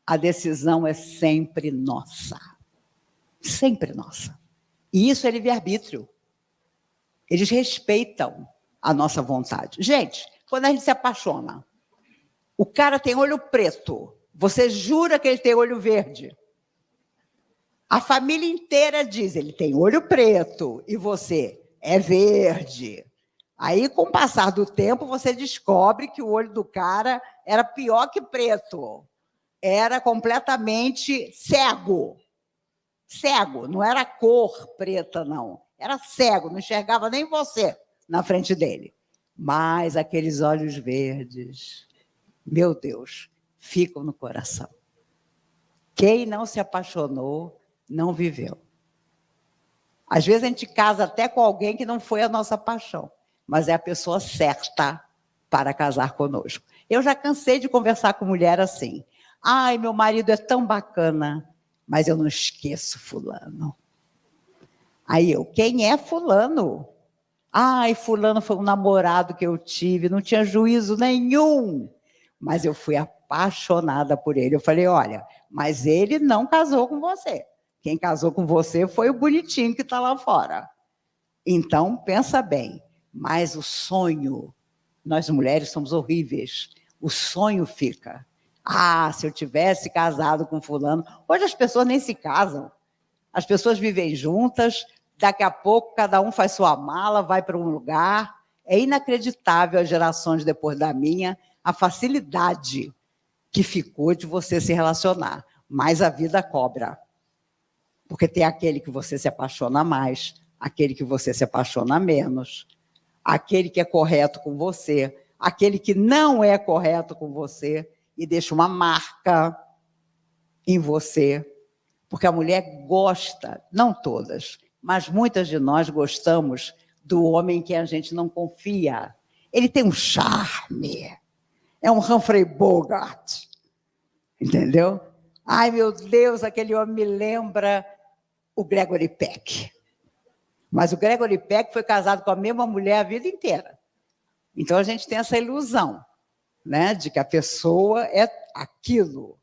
[SPEAKER 1] A decisão é sempre nossa. Sempre nossa. E isso é livre-arbítrio. Eles respeitam a nossa vontade. Gente, quando a gente se apaixona, o cara tem olho preto, você jura que ele tem olho verde. A família inteira diz, ele tem olho preto, e você é verde. Aí, com o passar do tempo, você descobre que o olho do cara era pior que preto. Era completamente cego. Cego, não era cor preta, não. Era cego, não enxergava nem você na frente dele. Mas aqueles olhos verdes, meu Deus, ficam no coração. Quem não se apaixonou, não viveu. Às vezes a gente casa até com alguém que não foi a nossa paixão, mas é a pessoa certa para casar conosco. Eu já cansei de conversar com mulher assim. Ai, meu marido é tão bacana, mas eu não esqueço fulano. Aí eu, quem é fulano? Ai, fulano foi um namorado que eu tive, não tinha juízo nenhum, mas eu fui apaixonada por ele. Eu falei, olha, mas ele não casou com você. Quem casou com você foi o bonitinho que está lá fora. Então, pensa bem, mas o sonho, nós mulheres somos horríveis, o sonho fica. Ah, se eu tivesse casado com fulano. Hoje as pessoas nem se casam, as pessoas vivem juntas, daqui a pouco cada um faz sua mala, vai para um lugar. É inacreditável as gerações depois da minha, a facilidade que ficou de você se relacionar, mas a vida cobra. Porque tem aquele que você se apaixona mais, aquele que você se apaixona menos, aquele que é correto com você, aquele que não é correto com você e deixa uma marca em você. Porque a mulher gosta, não todas, mas muitas de nós gostamos do homem que a gente não confia. Ele tem um charme, é um Humphrey Bogart, entendeu? Ai, meu Deus, aquele homem me lembra o Gregory Peck. Mas o Gregory Peck foi casado com a mesma mulher a vida inteira. Então a gente tem essa ilusão, né, de que a pessoa é aquilo.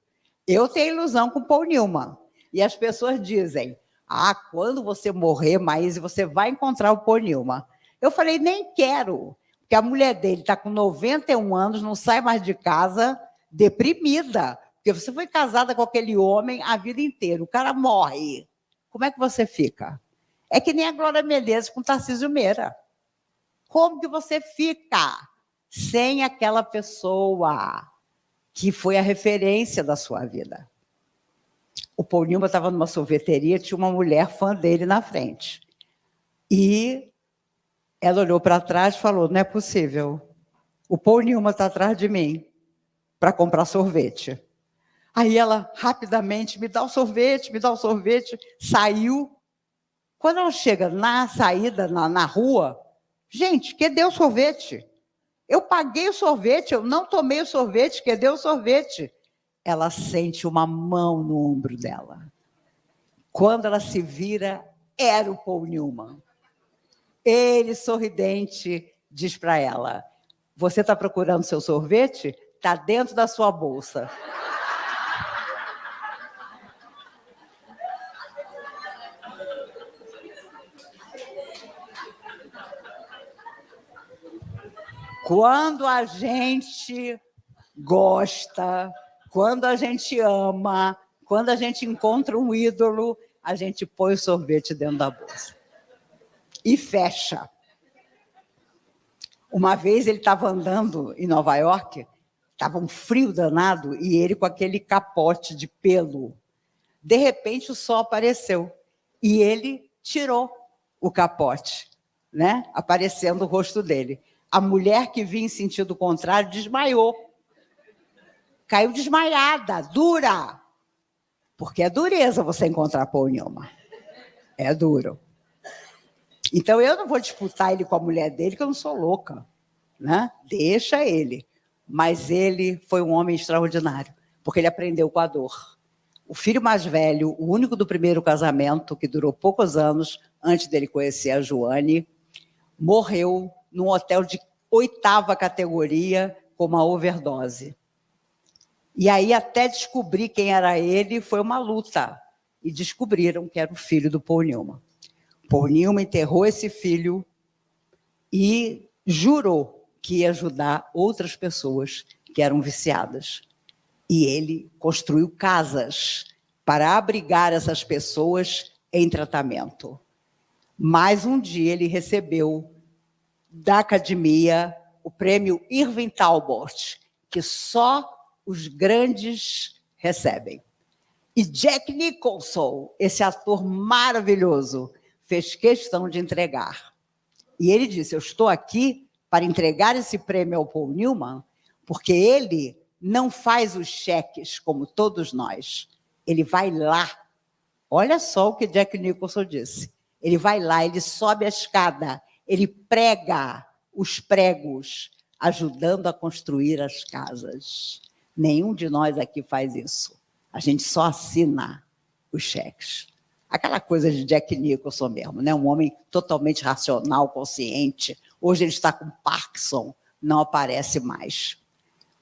[SPEAKER 1] Eu tenho ilusão com o Paul Newman. E as pessoas dizem, ah, quando você morrer, Maíse, você vai encontrar o Paul Newman. Eu falei, nem quero, porque a mulher dele está com 91 anos, não sai mais de casa, deprimida, porque você foi casada com aquele homem a vida inteira, o cara morre. Como é que você fica? É que nem a Glória Menezes com Tarcísio Meira. Como que você fica sem aquela pessoa que foi a referência da sua vida? O Paul Newman estava numa sorveteria, tinha uma mulher fã dele na frente. E ela olhou para trás e falou, não é possível, o Paul Newman está atrás de mim para comprar sorvete. Aí ela, rapidamente, me dá o sorvete, saiu. Quando ela chega na saída, na rua, gente, cadê o sorvete? Eu paguei o sorvete, eu não tomei o sorvete, cadê o sorvete? Ela sente uma mão no ombro dela. Quando ela se vira, era o Paul Newman. Ele, sorridente, diz para ela, você está procurando seu sorvete? Está dentro da sua bolsa. Quando a gente gosta, quando a gente ama, quando a gente encontra um ídolo, a gente põe o sorvete dentro da bolsa. E fecha. Uma vez ele estava andando em Nova York, estava um frio danado, e ele com aquele capote de pelo. De repente o sol apareceu, e ele tirou o capote, né? Aparecendo o rosto dele. A mulher que vinha em sentido contrário desmaiou. Caiu desmaiada, dura. Porque é dureza você encontrar Paul Newman. É duro. Então, eu não vou disputar ele com a mulher dele, que eu não sou louca, né? Deixa ele. Mas ele foi um homem extraordinário, porque ele aprendeu com a dor. O filho mais velho, o único do primeiro casamento, que durou poucos anos, antes dele conhecer a Joane, morreu num hotel de 8ª categoria com uma overdose. E aí, até descobrir quem era ele, foi uma luta. E descobriram que era o filho do Paul Newman. Paul Newman enterrou esse filho e jurou que ia ajudar outras pessoas que eram viciadas. E ele construiu casas para abrigar essas pessoas em tratamento. Mas um dia ele recebeu da academia o prêmio Irving Talbot, que só os grandes recebem. E Jack Nicholson, esse ator maravilhoso, fez questão de entregar. E ele disse, eu estou aqui para entregar esse prêmio ao Paul Newman, porque ele não faz os cheques como todos nós. Ele vai lá. Olha só o que Jack Nicholson disse. Ele vai lá, ele sobe a escada, ele prega os pregos, ajudando a construir as casas. Nenhum de nós aqui faz isso. A gente só assina os cheques. Aquela coisa de Jack Nicholson mesmo, né? Um homem totalmente racional, consciente. Hoje ele está com Parkinson, não aparece mais.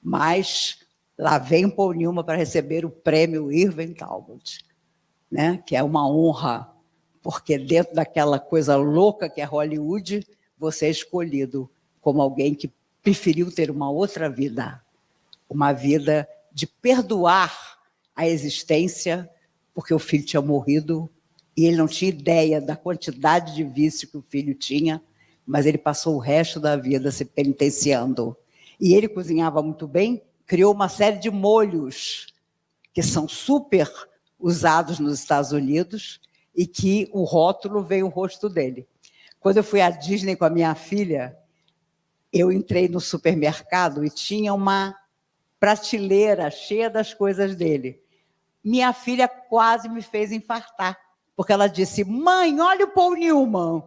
[SPEAKER 1] Mas lá vem Paul Newman para receber o prêmio Irving Talbot, né? Que é uma honra, porque dentro daquela coisa louca que é Hollywood, você é escolhido como alguém que preferiu ter uma outra vida, uma vida de perdoar a existência, porque o filho tinha morrido e ele não tinha ideia da quantidade de vício que o filho tinha, mas ele passou o resto da vida se penitenciando. E ele cozinhava muito bem, criou uma série de molhos que são super usados nos Estados Unidos e que o rótulo veio o rosto dele. Quando eu fui à Disney com a minha filha, eu entrei no supermercado e tinha uma prateleira cheia das coisas dele. Minha filha quase me fez infartar, porque ela disse, mãe, olha o Paul Newman.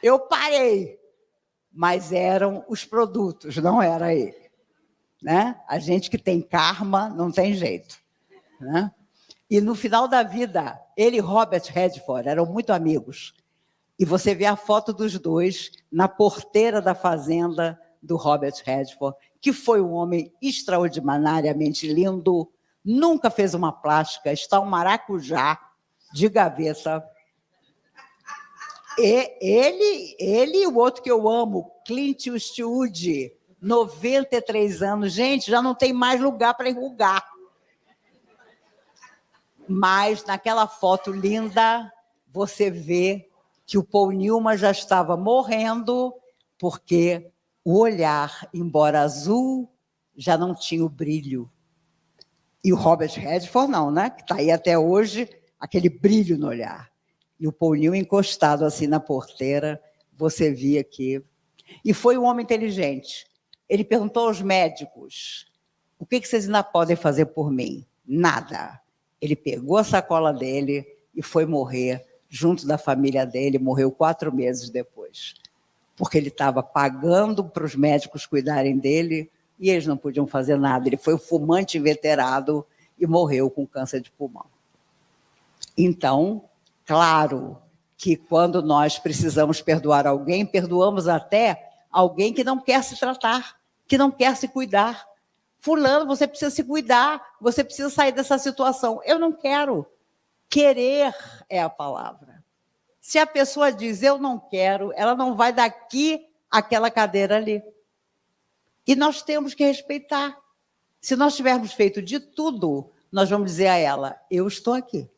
[SPEAKER 1] Eu parei, mas eram os produtos, não era ele. Né? A gente que tem karma não tem jeito. Né? E no final da vida, ele e Robert Redford eram muito amigos. E você vê a foto dos dois na porteira da fazenda do Robert Redford, que foi um homem extraordinariamente lindo, nunca fez uma plástica, está um maracujá de gaveta. E ele e o outro que eu amo, Clint Eastwood, 93 anos. Gente, já não tem mais lugar para enrugar. Mas naquela foto linda, você vê que o Paul Newman já estava morrendo, porque o olhar, embora azul, já não tinha o brilho. E o Robert Redford não, né? Que está aí até hoje, aquele brilho no olhar. E o Paul Newman encostado assim na porteira, você via que... E foi um homem inteligente. Ele perguntou aos médicos, o que vocês ainda podem fazer por mim? Nada. Ele pegou a sacola dele e foi morrer junto da família dele, morreu 4 meses depois. Porque ele estava pagando para os médicos cuidarem dele e eles não podiam fazer nada. Ele foi um fumante inveterado e morreu com câncer de pulmão. Então, claro que quando nós precisamos perdoar alguém, perdoamos até alguém que não quer se tratar, que não quer se cuidar. Fulano, você precisa se cuidar, você precisa sair dessa situação. Eu não quero. Querer é a palavra. Se a pessoa diz, eu não quero, ela não vai daqui àquela cadeira ali. E nós temos que respeitar. Se nós tivermos feito de tudo, nós vamos dizer a ela, eu estou aqui.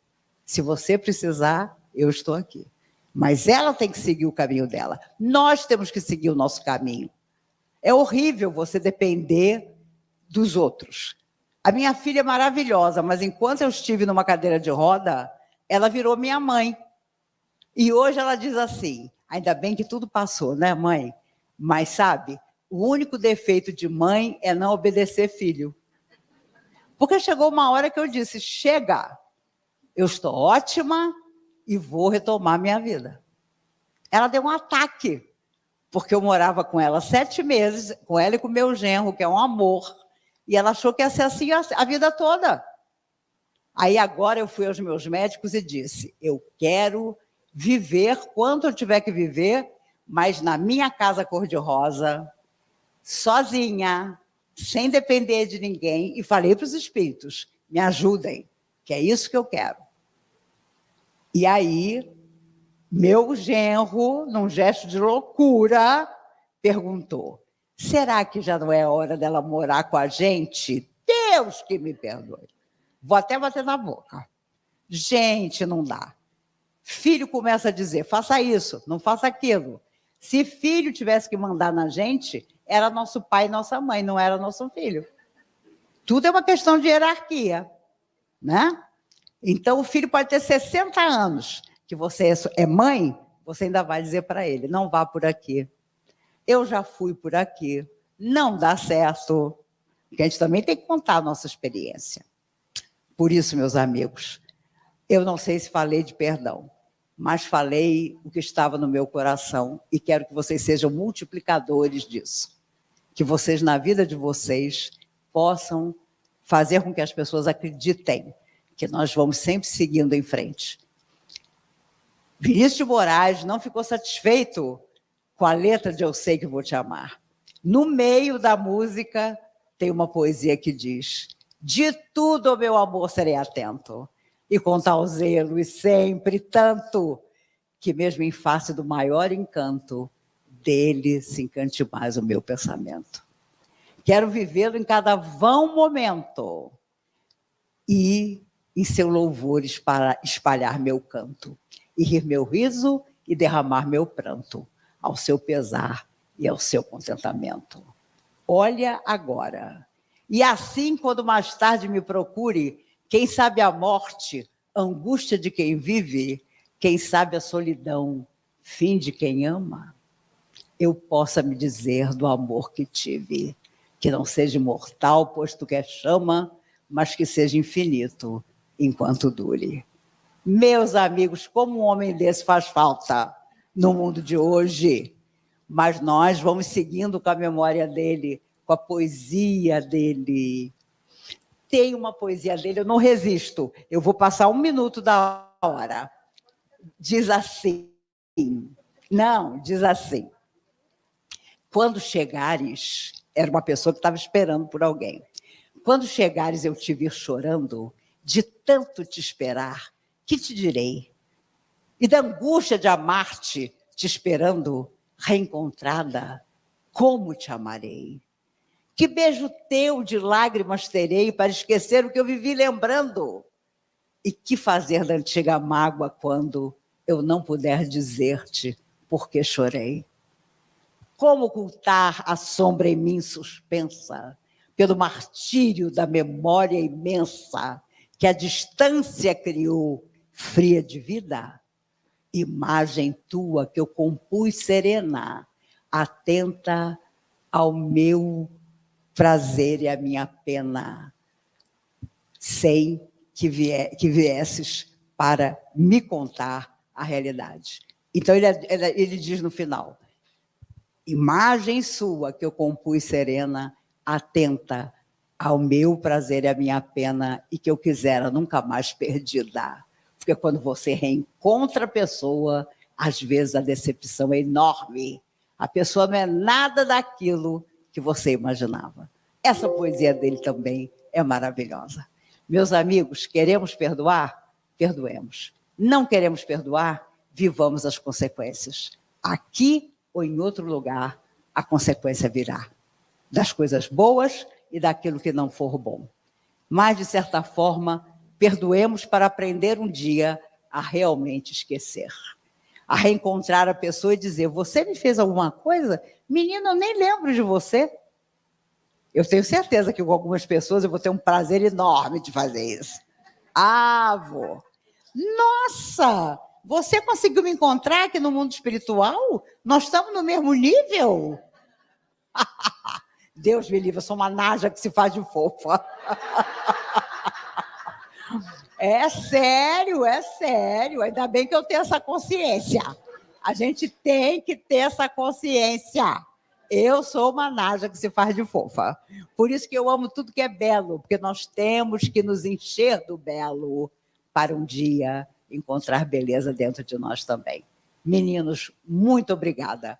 [SPEAKER 1] Se você precisar, eu estou aqui. Mas ela tem que seguir o caminho dela. Nós temos que seguir o nosso caminho. É horrível você depender dos outros. A minha filha é maravilhosa, mas enquanto eu estive numa cadeira de roda, ela virou minha mãe. E hoje ela diz assim, ainda bem que tudo passou, né, mãe? Mas, sabe, o único defeito de mãe é não obedecer filho. Porque chegou uma hora que eu disse, chega, eu estou ótima e vou retomar minha vida. Ela deu um ataque, porque eu morava com ela 7 meses, com ela e com meu genro, que é um amor, e ela achou que ia ser assim a vida toda. Aí agora eu fui aos meus médicos e disse, eu quero viver quanto eu tiver que viver, mas na minha casa cor-de-rosa, sozinha, sem depender de ninguém, e falei para os espíritos, me ajudem, que é isso que eu quero. E aí, Meu genro, num gesto de loucura, perguntou: será que já não é hora dela morar com a gente? Deus que me perdoe. Vou até bater na boca. Gente, não dá. Filho começa a dizer: faça isso, não faça aquilo. Se filho tivesse que mandar na gente, era nosso pai e nossa mãe, não era nosso filho. Tudo é uma questão de hierarquia, né? Então, o filho pode ter 60 anos, que você é mãe, você ainda vai dizer para ele: não vá por aqui. Eu já fui por aqui, não dá certo. Porque a gente também tem que contar a nossa experiência. Por isso, meus amigos, eu não sei se falei de perdão, mas falei o que estava no meu coração e quero que vocês sejam multiplicadores disso. Que vocês, na vida de vocês, possam fazer com que as pessoas acreditem que nós vamos sempre seguindo em frente. Vinícius de Moraes não ficou satisfeito com a letra de Eu Sei Que Vou Te Amar. No meio da música tem uma poesia que diz: de tudo, meu amor, serei atento, e com tal zelo e sempre tanto, que mesmo em face do maior encanto, dele se encante mais o meu pensamento. Quero vivê-lo em cada vão momento, e em seu louvor espalhar meu canto, e rir meu riso e derramar meu pranto, ao seu pesar e ao seu contentamento. Olha agora. E assim, quando mais tarde me procure, quem sabe a morte, angústia de quem vive, quem sabe a solidão, fim de quem ama, eu possa me dizer do amor que tive, que não seja imortal, posto que é chama, mas que seja infinito, enquanto dure. Meus amigos, como um homem desse faz falta no mundo de hoje, mas nós vamos seguindo com a memória dele, com a poesia dele. Tem uma poesia dele, eu não resisto, eu vou passar 1 minuto da hora. Diz assim, diz assim: quando chegares, era uma pessoa que estava esperando por alguém, quando chegares eu te vir chorando, de tanto te esperar, que te direi? E da angústia de amar-te, te esperando, reencontrada, como te amarei? Que beijo teu de lágrimas terei para esquecer o que eu vivi lembrando? E que fazer da antiga mágoa quando eu não puder dizer-te por que chorei? Como ocultar a sombra em mim suspensa pelo martírio da memória imensa que a distância criou, fria de vida? Imagem tua que eu compus serena, atenta ao meu prazer e à minha pena, sem que viesses para me contar a realidade. Então ele diz no final: imagem sua que eu compus serena, atenta ao meu prazer e à minha pena, e que eu quisera nunca mais perdida. Porque quando você reencontra a pessoa, às vezes a decepção é enorme. A pessoa não é nada daquilo que você imaginava. Essa poesia dele também é maravilhosa. Meus amigos, queremos perdoar? Perdoemos. Não queremos perdoar? Vivamos as consequências. Aqui ou em outro lugar, a consequência virá. Das coisas boas e daquilo que não for bom. Mas, de certa forma, perdoemos para aprender um dia a realmente esquecer. A reencontrar a pessoa e dizer: você me fez alguma coisa? Menina, eu nem lembro de você. Eu tenho certeza que com algumas pessoas eu vou ter um prazer enorme de fazer isso. Ah, vou. Nossa, você conseguiu me encontrar aqui no mundo espiritual? Nós estamos no mesmo nível? Deus me livre, eu sou uma naja que se faz de fofa. É sério, é sério. Ainda bem que eu tenho essa consciência. A gente tem que ter essa consciência. Eu sou uma naja que se faz de fofa. Por isso que eu amo tudo que é belo, porque nós temos que nos encher do belo para um dia encontrar beleza dentro de nós também. Meninos, muito obrigada.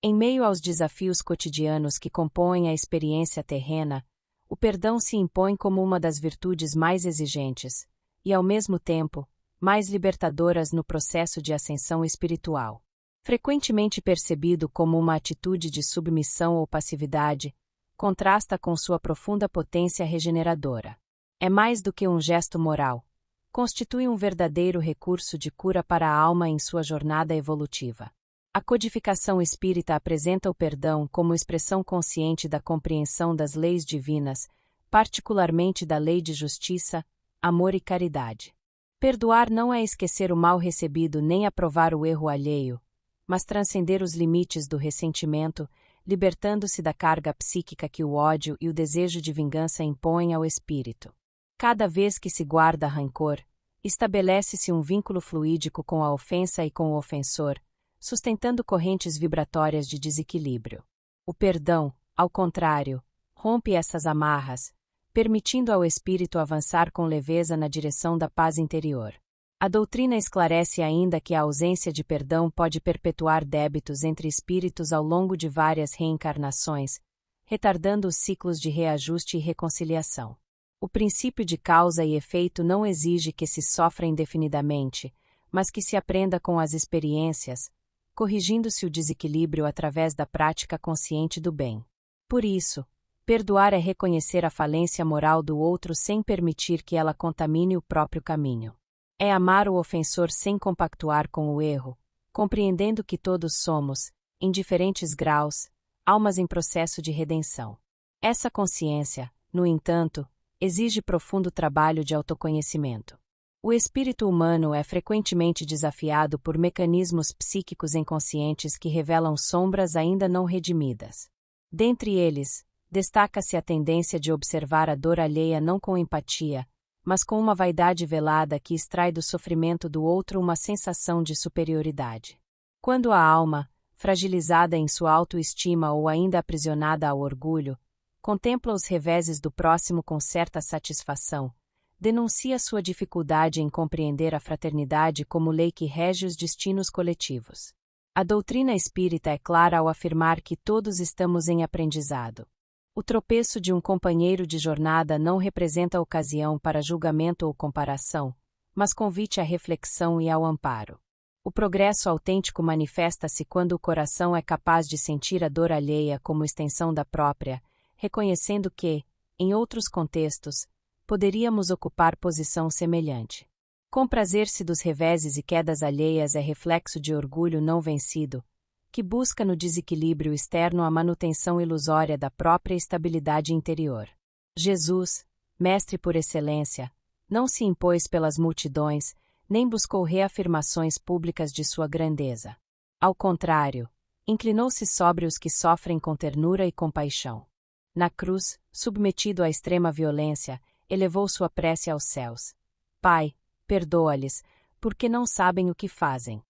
[SPEAKER 2] Em meio aos desafios cotidianos que compõem a experiência terrena, o perdão se impõe como uma das virtudes mais exigentes, e ao mesmo tempo, mais libertadoras no processo de ascensão espiritual. Frequentemente percebido como uma atitude de submissão ou passividade, contrasta com sua profunda potência regeneradora. É mais do que um gesto moral. Constitui um verdadeiro recurso de cura para a alma em sua jornada evolutiva. A codificação espírita apresenta o perdão como expressão consciente da compreensão das leis divinas, particularmente da lei de justiça, amor e caridade. Perdoar não é esquecer o mal recebido nem aprovar o erro alheio, mas transcender os limites do ressentimento, libertando-se da carga psíquica que o ódio e o desejo de vingança impõem ao espírito. Cada vez que se guarda rancor, estabelece-se um vínculo fluídico com a ofensa e com o ofensor, sustentando correntes vibratórias de desequilíbrio. O perdão, ao contrário, rompe essas amarras, permitindo ao espírito avançar com leveza na direção da paz interior. A doutrina esclarece ainda que a ausência de perdão pode perpetuar débitos entre espíritos ao longo de várias reencarnações, retardando os ciclos de reajuste e reconciliação. O princípio de causa e efeito não exige que se sofra indefinidamente, mas que se aprenda com as experiências, corrigindo-se o desequilíbrio através da prática consciente do bem. Por isso, perdoar é reconhecer a falência moral do outro sem permitir que ela contamine o próprio caminho. É amar o ofensor sem compactuar com o erro, compreendendo que todos somos, em diferentes graus, almas em processo de redenção. Essa consciência, no entanto, exige profundo trabalho de autoconhecimento. O espírito humano é frequentemente desafiado por mecanismos psíquicos inconscientes que revelam sombras ainda não redimidas. Dentre eles, destaca-se a tendência de observar a dor alheia não com empatia, mas com uma vaidade velada que extrai do sofrimento do outro uma sensação de superioridade. Quando a alma, fragilizada em sua autoestima ou ainda aprisionada ao orgulho, contempla os reveses do próximo com certa satisfação, denuncia sua dificuldade em compreender a fraternidade como lei que rege os destinos coletivos. A doutrina espírita é clara ao afirmar que todos estamos em aprendizado. O tropeço de um companheiro de jornada não representa ocasião para julgamento ou comparação, mas convite à reflexão e ao amparo. O progresso autêntico manifesta-se quando o coração é capaz de sentir a dor alheia como extensão da própria, reconhecendo que, em outros contextos, poderíamos ocupar posição semelhante. Comprazer-se dos reveses e quedas alheias é reflexo de orgulho não vencido, que busca no desequilíbrio externo a manutenção ilusória da própria estabilidade interior. Jesus, mestre por excelência, não se impôs pelas multidões, nem buscou reafirmações públicas de sua grandeza. Ao contrário, inclinou-se sobre os que sofrem com ternura e compaixão. Na cruz, submetido à extrema violência, elevou sua prece aos céus. Pai, perdoa-lhes, porque não sabem o que fazem.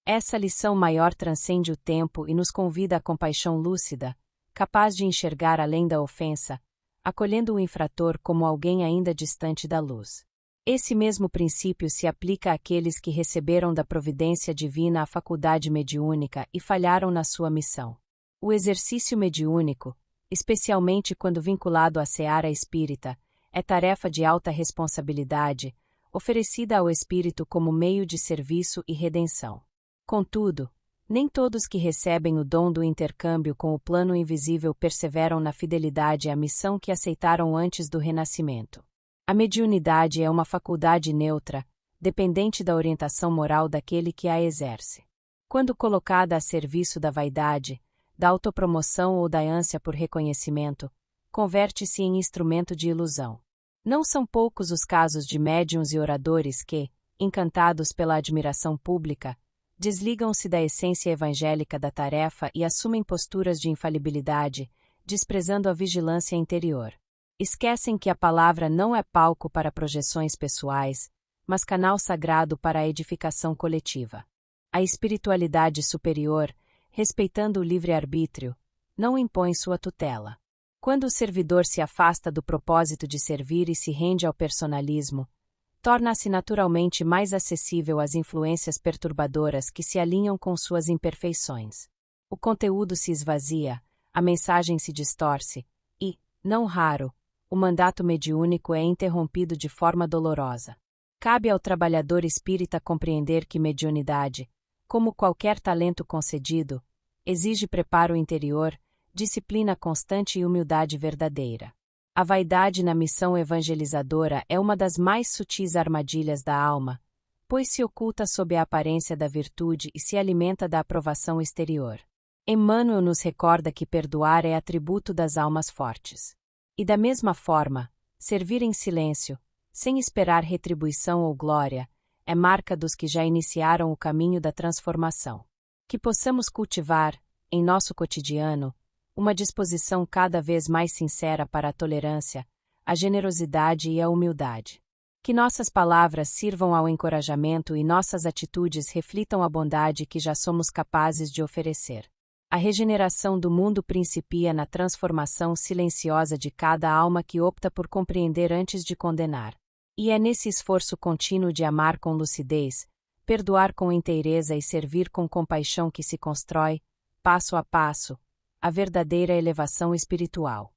[SPEAKER 2] Essa lição maior transcende o tempo e nos convida à compaixão lúcida, capaz de enxergar além da ofensa, acolhendo o infrator como alguém ainda distante da luz. Esse mesmo princípio se aplica àqueles que receberam da providência divina a faculdade mediúnica e falharam na sua missão. O exercício mediúnico, especialmente quando vinculado à seara espírita, é tarefa de alta responsabilidade, oferecida ao espírito como meio de serviço e redenção. Contudo, nem todos que recebem o dom do intercâmbio com o plano invisível perseveram na fidelidade à missão que aceitaram antes do renascimento. A mediunidade é uma faculdade neutra, dependente da orientação moral daquele que a exerce. Quando colocada a serviço da vaidade, da autopromoção ou da ânsia por reconhecimento, converte-se em instrumento de ilusão. Não são poucos os casos de médiuns e oradores que, encantados pela admiração pública, desligam-se da essência evangélica da tarefa e assumem posturas de infalibilidade, desprezando a vigilância interior. Esquecem que a palavra não é palco para projeções pessoais, mas canal sagrado para a edificação coletiva. A espiritualidade superior, respeitando o livre-arbítrio, não impõe sua tutela. Quando o servidor se afasta do propósito de servir e se rende ao personalismo, torna-se naturalmente mais acessível às influências perturbadoras que se alinham com suas imperfeições. O conteúdo se esvazia, a mensagem se distorce e, não raro, o mandato mediúnico é interrompido de forma dolorosa. Cabe ao trabalhador espírita compreender que mediunidade, como qualquer talento concedido, exige preparo interior, disciplina constante e humildade verdadeira. A vaidade na missão evangelizadora é uma das mais sutis armadilhas da alma, pois se oculta sob a aparência da virtude e se alimenta da aprovação exterior. Emmanuel nos recorda que perdoar é atributo das almas fortes. E da mesma forma, servir em silêncio, sem esperar retribuição ou glória, é marca dos que já iniciaram o caminho da transformação. Que possamos cultivar, em nosso cotidiano, uma disposição cada vez mais sincera para a tolerância, a generosidade e a humildade. Que nossas palavras sirvam ao encorajamento e nossas atitudes reflitam a bondade que já somos capazes de oferecer. A regeneração do mundo principia na transformação silenciosa de cada alma que opta por compreender antes de condenar. E é nesse esforço contínuo de amar com lucidez, perdoar com inteireza e servir com compaixão que se constrói, passo a passo, a verdadeira elevação espiritual.